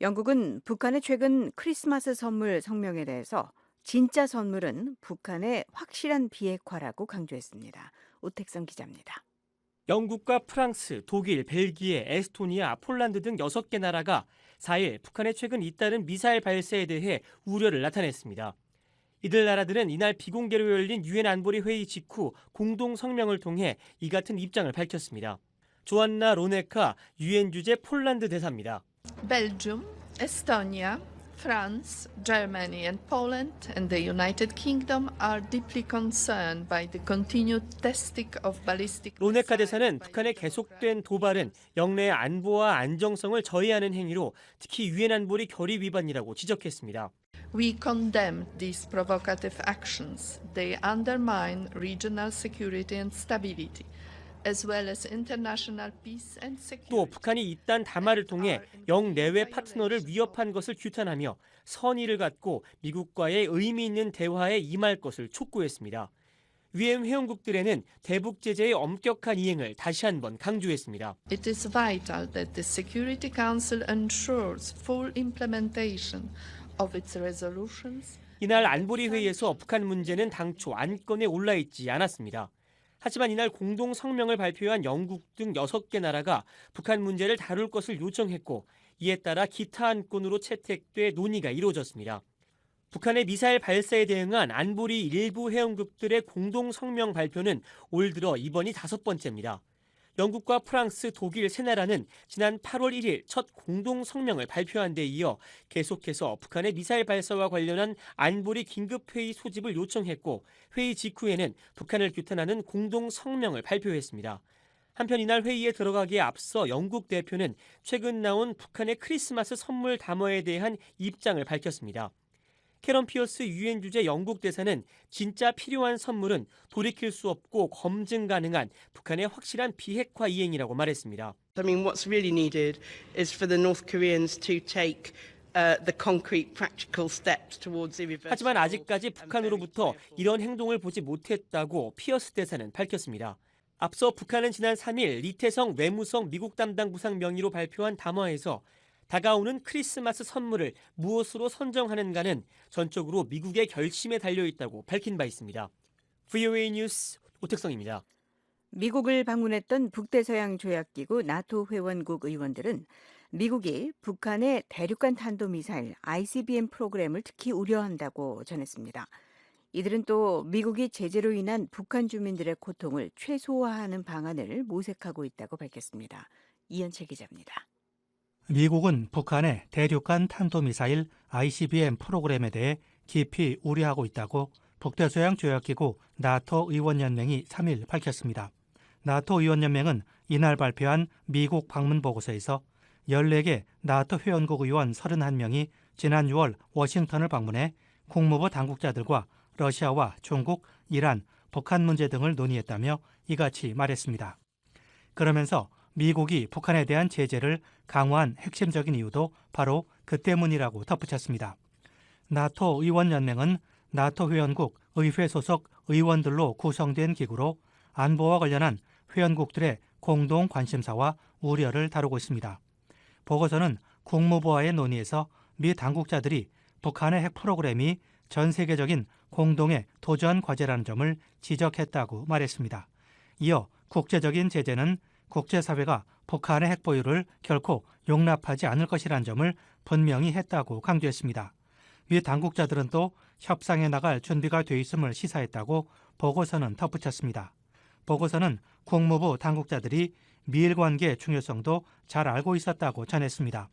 영국은 북한의 최근 크리스마스 선물 성명에 대해서 진짜 선물은 북한의 확실한 비핵화라고 강조했습니다. 오택성 기자입니다. 영국과 프랑스, 독일, 벨기에, 에스토니아, 폴란드 등 6개 나라가 4일 북한의 최근 잇따른 미사일 발사에 대해 우려를 나타냈습니다. 이들 나라들은 이날 비공개로 열린 유엔 안보리 회의 직후 공동 성명을 통해 이 같은 입장을 밝혔습니다. 조안나 로네카 유엔 주재 폴란드 대사입니다. Belgium, Estonia, France, Germany and Poland and the United Kingdom are deeply concerned by the continued testing of ballistic. 로네카 대사는 북한의 계속된 도발은 영내의 안보와 안정성을 저해하는 행위로 특히 유엔 안보리 결의 위반이라고 지적했습니다. We condemn these provocative actions. They undermine regional security and stability, as well as international peace and security. 또 북한이 이딴 담화를 통해 영내외 파트너를 위협한 것을 규탄하며 선의를 갖고 미국과의 의미 있는 대화에 임할 것을 촉구했습니다. 유엔 회원국들에는 대북 제재의 엄격한 이행을 다시 한번 강조했습니다. It is vital that the Security Council ensures full implementation of its resolutions. 이날 안보리 회의에서 북한 문제는 당초 안건에 올라 있지 않았습니다. 하지만 이날 공동 성명을 발표한 영국 등 6개 나라가 북한 문제를 다룰 것을 요청했고 이에 따라 기타 안건으로 채택돼 논의가 이루어졌습니다. 북한의 미사일 발사에 대응한 안보리 일부 회원국들의 공동 성명 발표는 올 들어 이번이 5번째입니다. 영국과 프랑스, 독일 세 나라는 지난 8월 1일 첫 공동 성명을 발표한 데 이어 계속해서 북한의 미사일 발사와 관련한 안보리 긴급회의 소집을 요청했고 회의 직후에는 북한을 규탄하는 공동 성명을 발표했습니다. 한편 이날 회의에 들어가기에 앞서 영국 대표는 최근 나온 북한의 크리스마스 선물 담화에 대한 입장을 밝혔습니다. 캐런 피어스 유엔 주재 영국 대사는 진짜 필요한 선물은 돌이킬 수 없고 검증 가능한 북한의 확실한 비핵화 이행이라고 말했습니다. I mean, what's really needed is for the North Koreans to take the concrete, practical steps towards irreversible. 하지만 아직까지 북한으로부터 이런 행동을 보지 못했다고 피어스 대사는 밝혔습니다. 앞서 북한은 지난 3일 리태성 외무성 미국 담당 부상 명의로 발표한 담화에서 다가오는 크리스마스 선물을 무엇으로 선정하는가는 전적으로 미국의 결심에 달려있다고 밝힌 바 있습니다. VOA 뉴스 오택성입니다. 미국을 방문했던 북대서양조약기구 나토 회원국 의원들은 미국이 북한의 대륙간 탄도미사일 ICBM 프로그램을 특히 우려한다고 전했습니다. 이들은 또 미국이 제재로 인한 북한 주민들의 고통을 최소화하는 방안을 모색하고 있다고 밝혔습니다. 이현철 기자입니다. 미국은 북한의 대륙간 탄도미사일 ICBM 프로그램에 대해 깊이 우려하고 있다고 북대서양 조약기구 나토 의원연맹이 3일 밝혔습니다. 나토 의원연맹은 이날 발표한 미국 방문 보고서에서 14개 나토 회원국 의원 31명이 지난 6월 워싱턴을 방문해 국무부 당국자들과 러시아와 중국, 이란, 북한 문제 등을 논의했다며 이같이 말했습니다. 그러면서 미국이 북한에 대한 제재를 강화한 핵심적인 이유도 바로 그 때문이라고 덧붙였습니다. 나토 의원연맹은 나토 회원국 의회 소속 의원들로 구성된 기구로 안보와 관련한 회원국들의 공동 관심사와 우려를 다루고 있습니다. 보고서는 국무부와의 논의에서 미 당국자들이 북한의 핵 프로그램이 전 세계적인 공동의 도전 과제라는 점을 지적했다고 말했습니다. 이어 국제적인 제재는 국제사회가 북한의 핵 보유를 결코 용납하지 않을 것이라는 점을 분명히 했다고 강조했습니다. 미 당국자들은 또 협상에 나갈 준비가 돼 있음을 시사했다고 보고서는 덧붙였습니다. 보고서는 국무부 당국자들이 미일 관계의 중요성도 잘 알고 있었다고 전했습니다.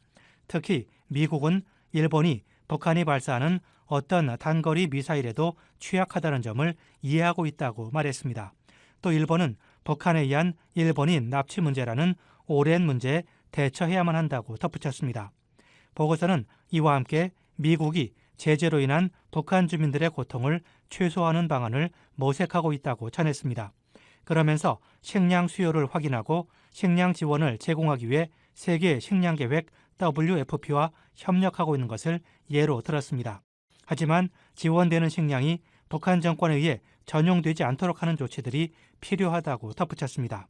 특히 미국은 일본이 북한이 발사하는 어떤 단거리 미사일에도 취약하다는 점을 이해하고 있다고 말했습니다. 또 일본은 북한에 의한 일본인 납치 문제라는 오랜 문제에 대처해야만 한다고 덧붙였습니다. 보고서는 이와 함께 미국이 제재로 인한 북한 주민들의 고통을 최소화하는 방안을 모색하고 있다고 전했습니다. 그러면서 식량 수요를 확인하고 식량 지원을 제공하기 위해 세계 식량계획 WFP와 협력하고 있는 것을 예로 들었습니다. 하지만 지원되는 식량이 북한 정권에 의해 전용되지 않도록 하는 조치들이 필요하다고 덧붙였습니다.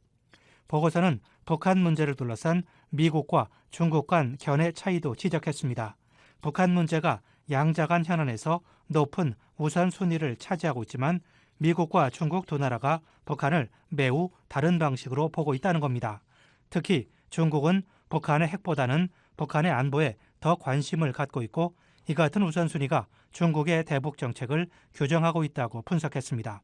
보고서는 북한 문제를 둘러싼 미국과 중국 간 견해 차이도 지적했습니다. 북한 문제가 양자 간 현안에서 높은 우선순위를 차지하고 있지만 미국과 중국 두 나라가 북한을 매우 다른 방식으로 보고 있다는 겁니다. 특히 중국은 북한의 핵보다는 북한의 안보에 더 관심을 갖고 있고 이 같은 우선순위가 중국의 대북 정책을 규정하고 있다고 분석했습니다.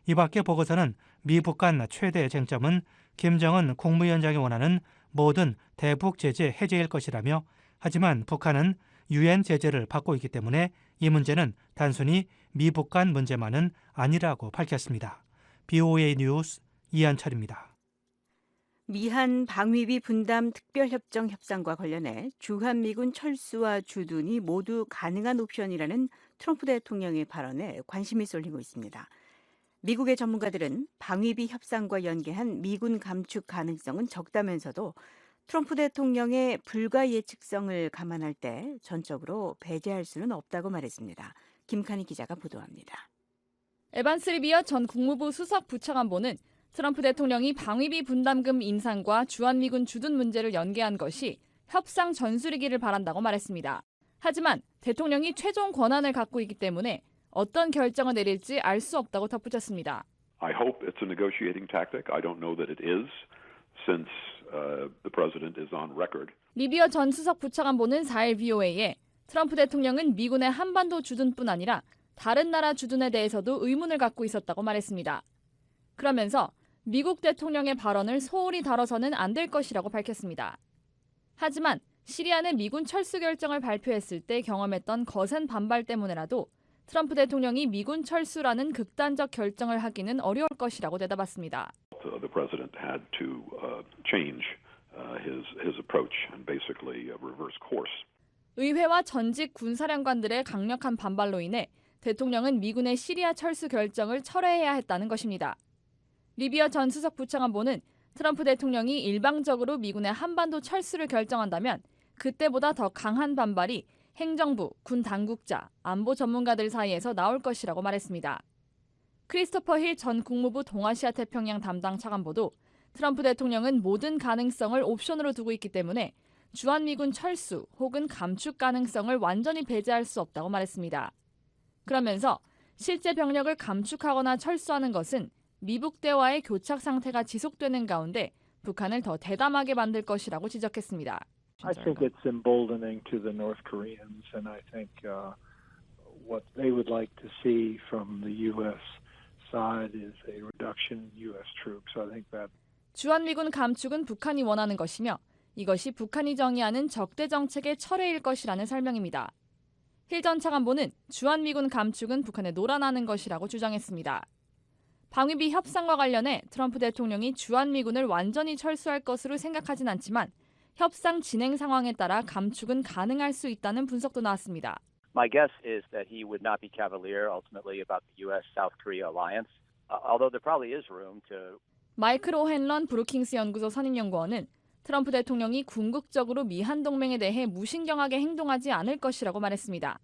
이 밖에 보고서는 미북 간 최대 쟁점은 김정은 국무위원장이 원하는 모든 대북 제재 해제일 것이라며 하지만 북한은 유엔 제재를 받고 있기 때문에 이 문제는 단순히 미북 간 문제만은 아니라고 밝혔습니다. BOA 뉴스 이한철입니다. 미한 방위비 분담 특별협정 협상과 관련해 주한미군 철수와 주둔이 모두 가능한 옵션이라는 트럼프 대통령의 발언에 관심이 쏠리고 있습니다. 미국의 전문가들은 방위비 협상과 연계한 미군 감축 가능성은 적다면서도 트럼프 대통령의 불가 예측성을 감안할 때 전적으로 배제할 수는 없다고 말했습니다. 김칸희 기자가 보도합니다. 에반스 리비어 전 국무부 수석 부차관보는 트럼프 대통령이 방위비 분담금 인상과 주한미군 주둔 문제를 연계한 것이 협상 전술이기를 바란다고 말했습니다. 하지만 대통령이 최종 권한을 갖고 있기 때문에 어떤 결정을 내릴지 알 수 없다고 덧붙였습니다. I hope it's a negotiating tactic. I don't know that it is, since the president is on record. 리비어 전 수석 부차관보는 4일 VOA에 트럼프 대통령은 미군의 한반도 주둔뿐 아니라 다른 나라 주둔에 대해서도 의문을 갖고 있었다고 말했습니다. 그러면서 미국 대통령의 발언을 소홀히 다뤄서는 안 될 것이라고 밝혔습니다. 하지만 시리아 내 미군 철수 결정을 발표했을 때 경험했던 거센 반발 때문에라도 트럼프 대통령이 미군 철수라는 극단적 결정을 하기는 어려울 것이라고 대답했습니다. The president had to change his approach and basically reverse course. 의회와 전직 군사령관들의 강력한 반발로 인해 대통령은 미군의 시리아 철수 결정을 철회해야 했다는 것입니다. 리비어 전 수석 부차관보는 트럼프 대통령이 일방적으로 미군의 한반도 철수를 결정한다면 그때보다 더 강한 반발이 행정부, 군 당국자, 안보 전문가들 사이에서 나올 것이라고 말했습니다. 크리스토퍼 힐 전 국무부 동아시아 태평양 담당 차관보도 트럼프 대통령은 모든 가능성을 옵션으로 두고 있기 때문에 주한미군 철수 혹은 감축 가능성을 완전히 배제할 수 없다고 말했습니다. 그러면서 실제 병력을 감축하거나 철수하는 것은 미북대와의 교착 상태가 지속되는 가운데 북한을 더 대담하게 만들 것이라고 지적했습니다. I think it's emboldening to the North Koreans, and I think what they would like to see from the U.S. side is a reduction in U.S. troops. I think that 주한미군 감축은 북한이 원하는 것이며 이것이 북한이 정의하는 적대 정책의 철회일 것이라는 설명입니다. 힐 전 차관보는 주한미군 감축은 북한에 놀아나는 것이라고 주장했습니다. 방위비 협상과 관련해 트럼프 대통령이 주한미군을 완전히 철수할 것으로 생각하진 않지만 협상 진행 상황에 따라 감축은 가능할 수 있다는 분석도 나왔습니다. My guess is that he would not be cavalier ultimately about the U.S.-South Korea alliance, although there probably is room to. 마이클 오헨런 브루킹스 연구소 선임연구원은 트럼프 대통령이 궁극적으로 미한 동맹에 대해 무신경하게 행동하지 않을 것이라고 말했습니다.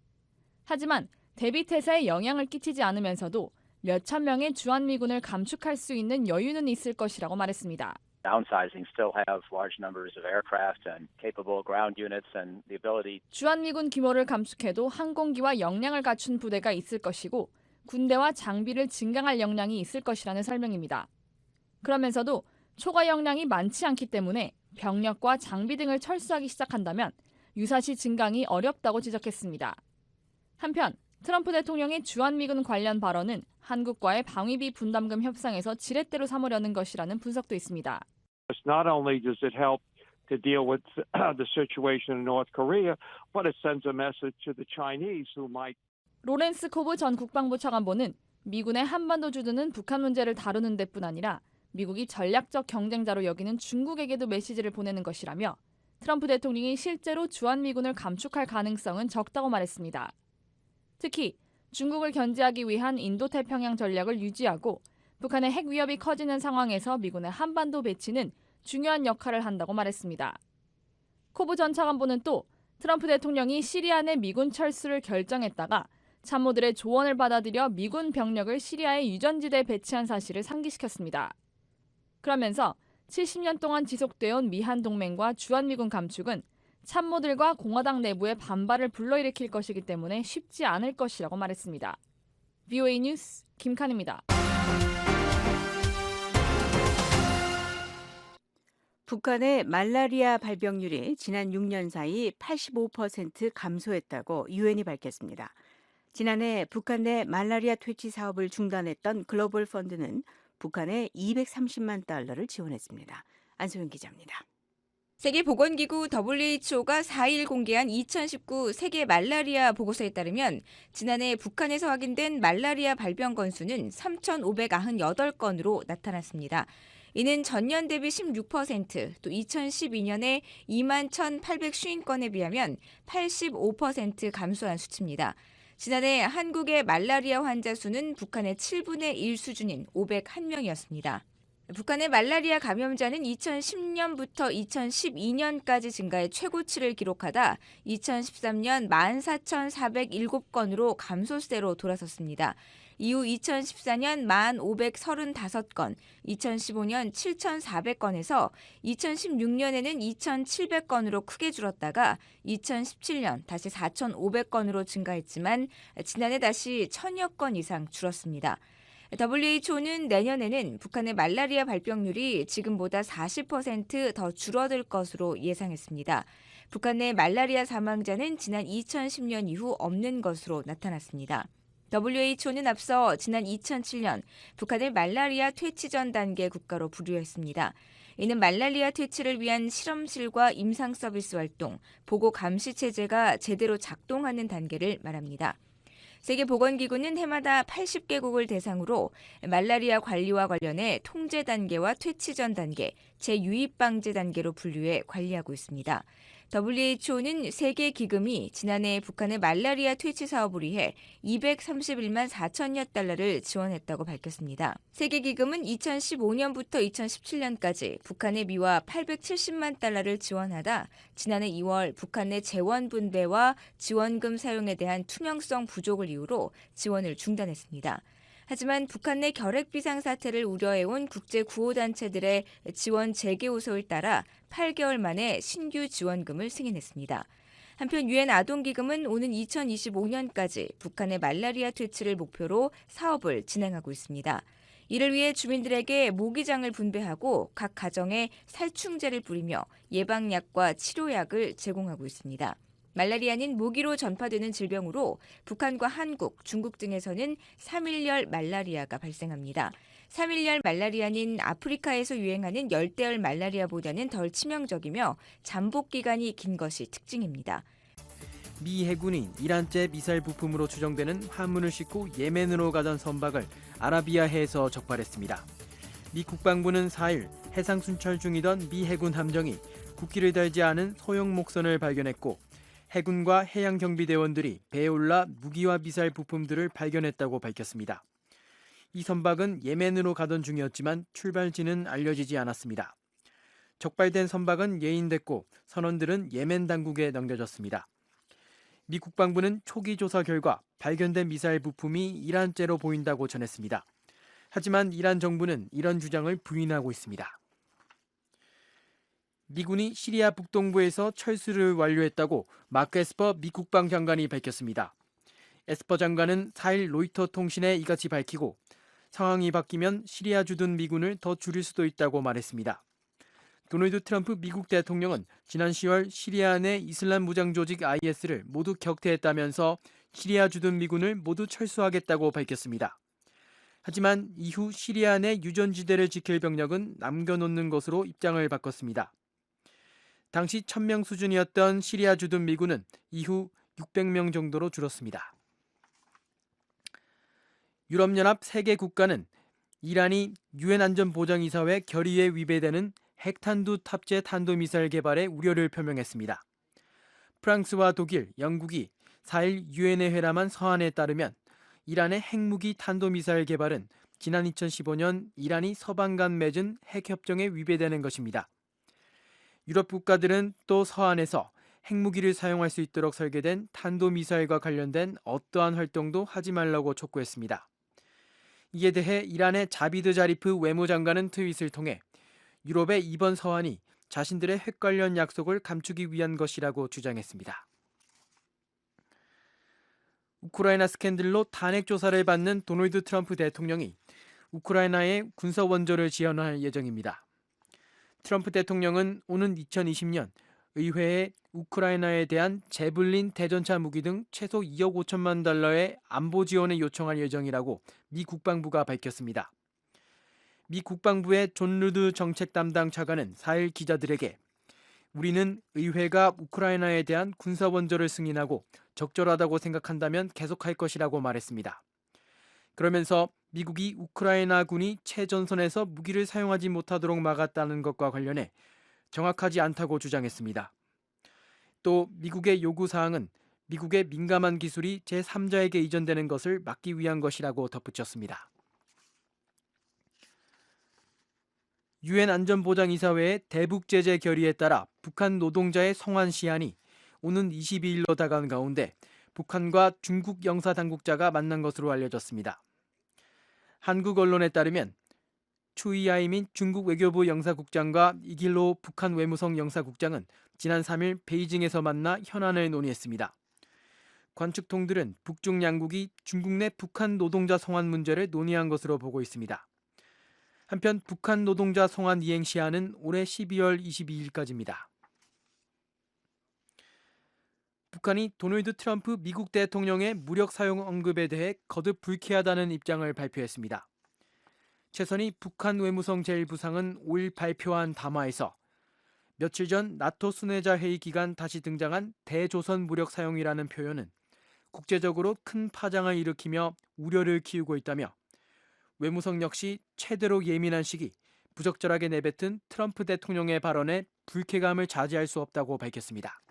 하지만 대비태세에 영향을 끼치지 않으면서도 몇천 명의 주한미군을 감축할 수 있는 여유는 있을 것이라고 말했습니다. Downsizing still have large numbers of aircraft and capable ground units and the ability. 주한미군 규모를 감축해도 항공기와 역량을 갖춘 부대가 있을 것이고 군대와 장비를 증강할 역량이 있을 것이라는 설명입니다. 그러면서도 초과 역량이 많지 않기 때문에 병력과 장비 등을 철수하기 시작한다면 유사시 증강이 어렵다고 지적했습니다. 한편 트럼프 대통령의 주한미군 관련 발언은 한국과의 방위비 분담금 협상에서 지렛대로 삼으려는 것이라는 분석도 있습니다. Not only does it help to deal with the situation in North Korea, but it sends a message to the Chinese who might. 로렌스 코브 전 국방부 차관보는 미군의 한반도 주둔은 북한 문제를 다루는 데뿐 아니라 미국이 전략적 경쟁자로 여기는 중국에게도 메시지를 보내는 것이라며 트럼프 대통령이 실제로 주한미군을 감축할 가능성은 적다고 말했습니다. 특히 중국을 견제하기 위한 인도태평양 전략을 유지하고 북한의 핵 위협이 커지는 상황에서 미군의 한반도 배치는 중요한 역할을 한다고 말했습니다. 코브 전 차관보는 또 트럼프 대통령이 시리아 내 미군 철수를 결정했다가 참모들의 조언을 받아들여 미군 병력을 시리아의 유전지대에 배치한 사실을 상기시켰습니다. 그러면서 70년 동안 지속되어온 미한 동맹과 주한미군 감축은 참모들과 공화당 내부의 반발을 불러일으킬 것이기 때문에 쉽지 않을 것이라고 말했습니다. VOA 뉴스 김칸입니다. 북한의 말라리아 발병률이 지난 6년 사이 85% 감소했다고 유엔이 밝혔습니다. 지난해 북한 내 말라리아 퇴치 사업을 중단했던 글로벌 펀드는 북한에 230만 달러를 지원했습니다. 안소영 기자입니다. 세계보건기구 WHO가 4일 공개한 2019 세계 말라리아 보고서에 따르면 지난해 북한에서 확인된 말라리아 발병 건수는 3,598건으로 나타났습니다. 이는 전년 대비 16%, 또 2012년에 21,850건에 비하면 85% 감소한 수치입니다. 지난해 한국의 말라리아 환자 수는 북한의 7분의 1 수준인 501명이었습니다. 북한의 말라리아 감염자는 2010년부터 2012년까지 증가해 최고치를 기록하다 2013년 14,407건으로 감소세로 돌아섰습니다. 이후 2014년 1,535건, 2015년 7,400건에서 2016년에는 2,700건으로 크게 줄었다가 2017년 다시 4,500건으로 증가했지만 지난해 다시 1,000여 건 이상 줄었습니다. WHO는 내년에는 북한의 말라리아 발병률이 지금보다 40% 더 줄어들 것으로 예상했습니다. 북한 내 말라리아 사망자는 지난 2010년 이후 없는 것으로 나타났습니다. WHO는 앞서 지난 2007년 북한을 말라리아 퇴치 전 단계 국가로 분류했습니다. 이는 말라리아 퇴치를 위한 실험실과 임상 서비스 활동, 보고 감시 체제가 제대로 작동하는 단계를 말합니다. 세계보건기구는 해마다 80개국을 대상으로 말라리아 관리와 관련해 통제 단계와 퇴치 전 단계, 재유입 방지 단계로 분류해 관리하고 있습니다. WHO는 세계 기금이 지난해 북한의 말라리아 퇴치 사업을 위해 231만 4천여 달러를 지원했다고 밝혔습니다. 세계 기금은 2015년부터 2017년까지 북한의 미화 870만 달러를 지원하다 지난해 2월 북한 내 재원 분배와 지원금 사용에 대한 투명성 부족을 이유로 지원을 중단했습니다. 하지만 북한 내 결핵 비상 사태를 우려해온 국제 구호단체들의 지원 재개 호소를 따라 8개월 만에 신규 지원금을 승인했습니다. 한편 유엔 아동기금은 오는 2025년까지 북한의 말라리아 퇴치를 목표로 사업을 진행하고 있습니다. 이를 위해 주민들에게 모기장을 분배하고 각 가정에 살충제를 뿌리며 예방약과 치료약을 제공하고 있습니다. 말라리아는 모기로 전파되는 질병으로 북한과 한국, 중국 등에서는 3일열 말라리아가 발생합니다. 3일열 말라리아는 아프리카에서 유행하는 열대열 말라리아보다는 덜 치명적이며 잠복 기간이 긴 것이 특징입니다. 미 해군이 이란제 미사일 부품으로 추정되는 화물을 싣고 예멘으로 가던 선박을 아라비아해에서 적발했습니다. 미 국방부는 4일 해상 순찰 중이던 미 해군 함정이 국기를 달지 않은 소형 목선을 발견했고 해군과 해양경비대원들이 배에 올라 무기와 미사일 부품들을 발견했다고 밝혔습니다. 이 선박은 예멘으로 가던 중이었지만 출발지는 알려지지 않았습니다. 적발된 선박은 예인됐고 선원들은 예멘 당국에 넘겨졌습니다. 미 국방부는 초기 조사 결과 발견된 미사일 부품이 이란제로 보인다고 전했습니다. 하지만 이란 정부는 이런 주장을 부인하고 있습니다. 미군이 시리아 북동부에서 철수를 완료했다고 마크 에스퍼 미 국방장관이 밝혔습니다. 에스퍼 장관은 4일 로이터 통신에 이같이 밝히고 상황이 바뀌면 시리아 주둔 미군을 더 줄일 수도 있다고 말했습니다. 도널드 트럼프 미국 대통령은 지난 10월 시리아 내 이슬람 무장 조직 IS를 모두 격퇴했다면서 시리아 주둔 미군을 모두 철수하겠다고 밝혔습니다. 하지만 이후 시리아 내 유전지대를 지킬 병력은 남겨놓는 것으로 입장을 바꿨습니다. 당시 1000명 수준이었던 시리아 주둔 미군은 이후 600명 정도로 줄었습니다. 유럽연합 3개 국가는 이란이 유엔 안전보장이사회 결의에 위배되는 핵탄두 탑재 탄도미사일 개발에 우려를 표명했습니다. 프랑스와 독일, 영국이 4일 유엔에 회람한 서한에 따르면 이란의 핵무기 탄도미사일 개발은 지난 2015년 이란이 서방 간 맺은 핵협정에 위배되는 것입니다. 유럽 국가들은 또 서한에서 핵무기를 사용할 수 있도록 설계된 탄도미사일과 관련된 어떠한 활동도 하지 말라고 촉구했습니다. 이에 대해 이란의 자비드 자리프 외무장관은 트윗을 통해 유럽의 이번 서한이 자신들의 핵 관련 약속을 감추기 위한 것이라고 주장했습니다. 우크라이나 스캔들로 탄핵 조사를 받는 도널드 트럼프 대통령이 우크라이나에 군사 원조를 지원할 예정입니다. 트럼프 대통령은 오는 2020년 의회에 우크라이나에 대한 제블린 대전차 무기 등 최소 2억 5천만 달러의 안보 지원을 요청할 예정이라고 미 국방부가 밝혔습니다. 미 국방부의 존 루드 정책 담당 차관은 4일 기자들에게 우리는 의회가 우크라이나에 대한 군사 원조를 승인하고 적절하다고 생각한다면 계속할 것이라고 말했습니다. 그러면서 미국이 우크라이나 군이 최전선에서 무기를 사용하지 못하도록 막았다는 것과 관련해 정확하지 않다고 주장했습니다. 또 미국의 요구사항은 미국의 민감한 기술이 제3자에게 이전되는 것을 막기 위한 것이라고 덧붙였습니다. 유엔 안전보장이사회의 대북제재 결의에 따라 북한 노동자의 송환 시한이 오는 22일로 다가온 가운데 북한과 중국 영사당국자가 만난 것으로 알려졌습니다. 한국 언론에 따르면 추이아이민 중국 외교부 영사국장과 이길로 북한 외무성 영사국장은 지난 3일 베이징에서 만나 현안을 논의했습니다. 관측통들은 북중 양국이 중국 내 북한 노동자 송환 문제를 논의한 것으로 보고 있습니다. 한편 북한 노동자 송환 이행 시한은 올해 12월 22일까지입니다. 북한이 도널드 트럼프 미국 대통령의 무력 사용 언급에 대해 거듭 불쾌하다는 입장을 발표했습니다. 최선희 북한 외무성 제1부상은 5일 발표한 담화에서 며칠 전 나토 순회자 회의 기간 다시 등장한 대조선 무력 사용이라는 표현은 국제적으로 큰 파장을 일으키며 우려를 키우고 있다며 외무성 역시 최대로 예민한 시기 부적절하게 내뱉은 트럼프 대통령의 발언에 불쾌감을 자제할 수 없다고 밝혔습니다.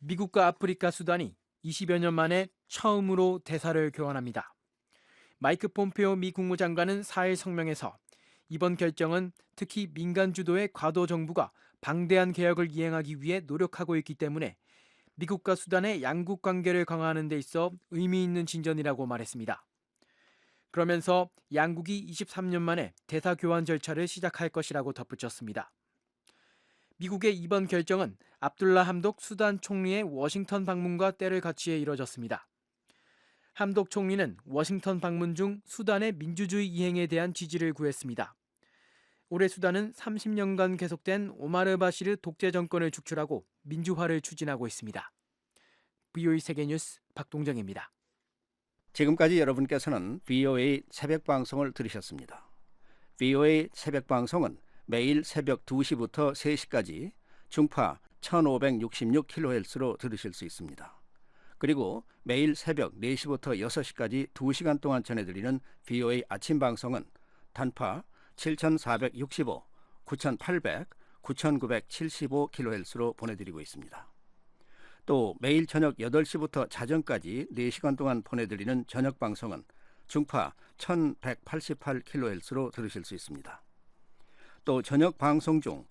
미국과 아프리카 수단이 20여 년 만에 처음으로 대사를 교환합니다. 마이크 폼페오 미 국무장관은 4일 성명에서 이번 결정은 특히 민간 주도의 과도 정부가 방대한 개혁을 이행하기 위해 노력하고 있기 때문에 미국과 수단의 양국 관계를 강화하는 데 있어 의미 있는 진전이라고 말했습니다. 그러면서 양국이 23년 만에 대사 교환 절차를 시작할 것이라고 덧붙였습니다. 미국의 이번 결정은 압둘라 함독 수단 총리의 워싱턴 방문과 때를 같이해 이뤄졌습니다. 함독 총리는 워싱턴 방문 중 수단의 민주주의 이행에 대한 지지를 구했습니다. 올해 수단은 30년간 계속된 오마르 바시르 독재 정권을 축출하고 민주화를 추진하고 있습니다. VOA 세계뉴스 박동정입니다. 지금까지 여러분께서는 VOA 새벽 방송을 들으셨습니다. VOA 새벽 방송은 매일 새벽 2시부터 3시까지 중파 1566kHz로 들으실 수 있습니다. 그리고 매일 새벽 4시부터 6시까지 2시간 동안 전해드리는 VOA 아침 방송은 단파 7465, 9800, 9975kHz로 보내드리고 있습니다. 또 매일 저녁 8시부터 자정까지 4시간 동안 보내드리는 저녁 방송은 중파 1188kHz로 들으실 수 있습니다. 또 저녁 방송 중